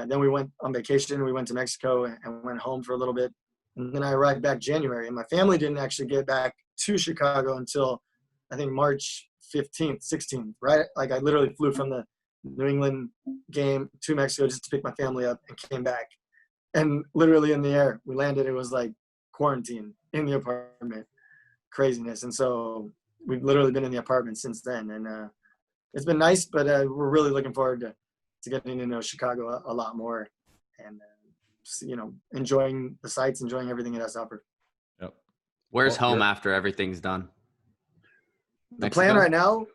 Then we went on vacation. We went to Mexico and went home for a little bit. And then I arrived back January. And my family didn't actually get back to Chicago until, I think, March 15th, 16th, right? Like, I literally flew from the New England game to Mexico just to pick my family up and came back. And literally in the air, we landed. It was like quarantine in the apartment. Craziness. And so we've literally been in the apartment since then. And it's been nice, but we're really looking forward to getting to know Chicago a lot more, and enjoying the sights, enjoying everything it has to offer. Yep. Where's home after everything's done? The plan right now,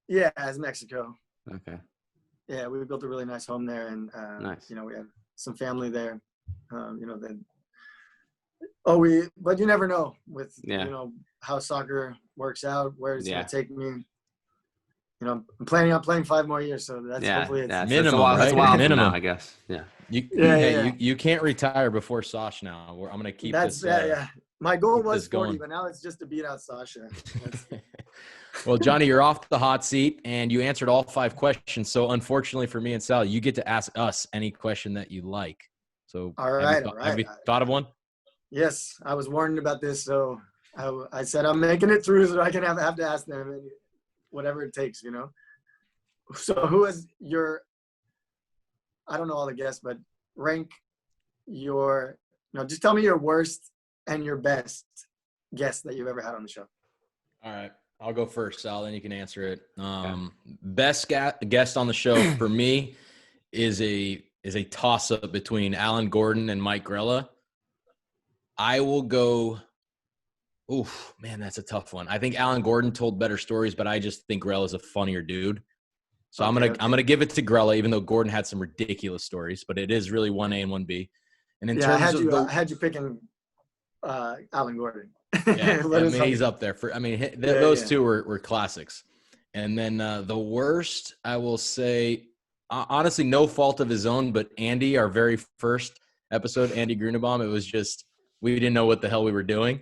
is Mexico. Okay. Yeah, we built a really nice home there, and nice. We have some family there. But you never know with how soccer works out, where it's going to take me. You know, I'm planning on playing 5 more years, so that's hopefully it's minimum, right? That's a while minimum, now, I guess. Yeah. You can't retire before Sosh now. I'm going to keep this. My goal was 40, but now it's just to beat out Sasha. Well, Jonny, you're off the hot seat, and you answered all 5 questions. So, unfortunately for me and Sal, you get to ask us any question that you like. So, all right. Have you thought of one? Yes, I was warned about this, so I said I'm making it through, so I can have to ask them whatever it takes, you know. So, who is your? I don't know all the guests, but rank your. Just tell me your worst and your best guest that you've ever had on the show. All right. I'll go first, Sal, then you can answer it. Best guest on the show for me is a toss-up between Alan Gordon and Mike Grella. I will go – oof, man, that's a tough one. I think Alan Gordon told better stories, but I just think Grella's a funnier dude. So I'm gonna give it to Grella, even though Gordon had some ridiculous stories, but it is really 1A and 1B. And in terms I had you picking Alan Gordon. Yeah, he's up there. Those two were classics. And then the worst, I will say, honestly, no fault of his own, but Andy, our very first episode, Andy Grunebaum, it was just we didn't know what the hell we were doing.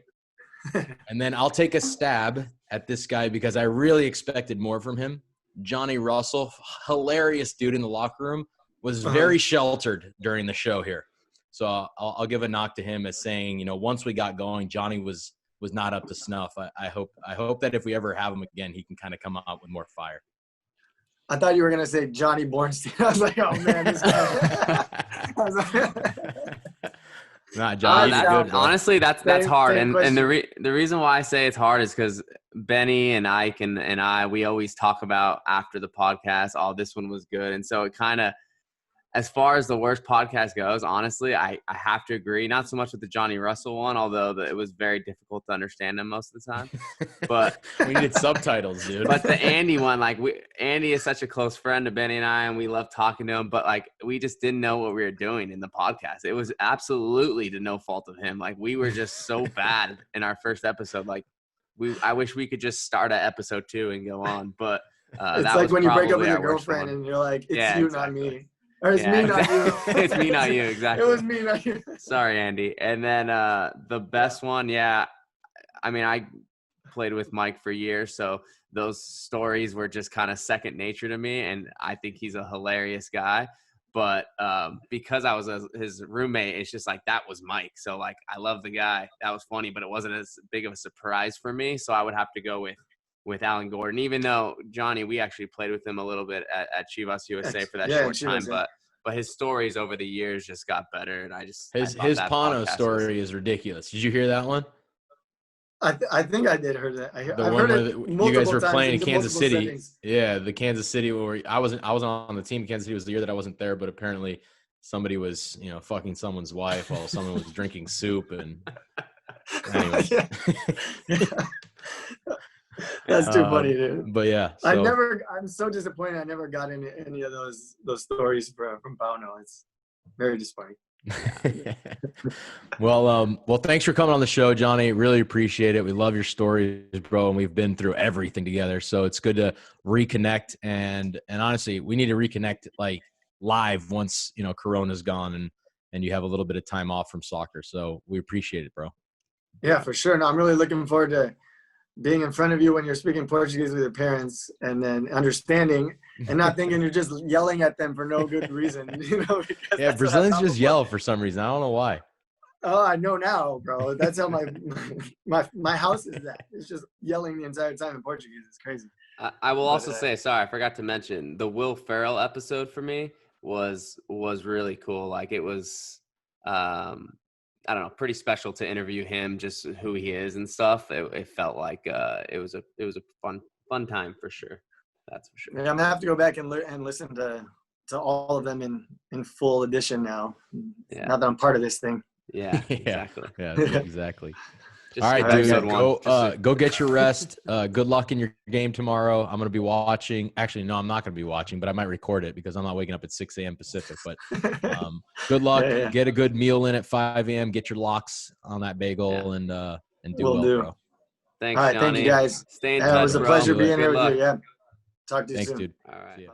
And then I'll take a stab at this guy because I really expected more from him. Johnny Russell, hilarious dude in the locker room, was very sheltered during the show here. So I'll give a knock to him as saying, once we got going, Johnny was not up to snuff. I hope that if we ever have him again, he can kind of come out with more fire. I thought you were gonna say Jonny Bornstein. I was like, oh man, this guy. Not Johnny. Honestly, that's hard. And the reason why I say it's hard is because Benny and Ike and I, we always talk about after the podcast, this one was good. And so it kind of, as far as the worst podcast goes, honestly, I have to agree. Not so much with the Johnny Russell one, although it was very difficult to understand him most of the time. But we needed subtitles, dude. But the Andy one, Andy is such a close friend to Benny and I, and we love talking to him. But we just didn't know what we were doing in the podcast. It was absolutely to no fault of him. We were just so bad in our first episode. I wish we could just start at episode 2 and go on. But it's like when you break up with your girlfriend and you're like, it's you, not me. Or it's me, not you. It's me, not you. Exactly. It was me, not you. Sorry, Andy. And then the best one, I played with Mike for years, so those stories were just kind of second nature to me, and I think he's a hilarious guy. But because I was his roommate, it's just that was Mike. So I love the guy. That was funny, but it wasn't as big of a surprise for me. So I would have to go with Alan Gordon, even though Johnny, we actually played with him a little bit at Chivas USA for that short time, but his stories over the years just got better, and his Pano story is ridiculous. Did you hear that one? I think I did hear that. The one where you guys were playing in Kansas City. Settings. Yeah, the Kansas City where I wasn't on the team. Kansas City was the year that I wasn't there, but apparently somebody was fucking someone's wife while someone was drinking soup and. Anyways. That's too funny, dude. But yeah, I'm so disappointed I never got into any of those stories from Pauno. It's very disappointing. Well, thanks for coming on the show, Jonny. Really appreciate it. We love your stories, bro, and we've been through everything together. So it's good to reconnect, and honestly, we need to reconnect live once Corona's gone and you have a little bit of time off from soccer. So we appreciate it, bro. Yeah, for sure. No, I'm really looking forward to being in front of you when you're speaking Portuguese with your parents, and then understanding and not thinking you're just yelling at them for no good reason. Yeah, Brazilians just yell for some reason. I don't know why. Oh, I know now, bro. That's how my house is that. It's just yelling the entire time in Portuguese. It's crazy. I will also say, sorry, I forgot to mention, the Will Ferrell episode for me was really cool. It was I don't know, pretty special to interview him, just who he is and stuff. It felt like it was a fun time for sure. That's for sure. Yeah, I'm gonna have to go back and listen to all of them in full edition now. Yeah. Now that I'm part of this thing. Yeah, exactly. Yeah, exactly. All right, dude. Go get your rest. Good luck in your game tomorrow. I'm going to be watching. Actually, no, I'm not going to be watching, but I might record it because I'm not waking up at 6 a.m. Pacific. But good luck. Yeah. Get a good meal in at 5 a.m. Get your locks on that bagel and do well, bro. Thanks, All right, Jonny. thank you guys. Stay in touch, it was a bro. pleasure being here with luck. you. Yeah. Talk to you Thanks, soon. dude. All right.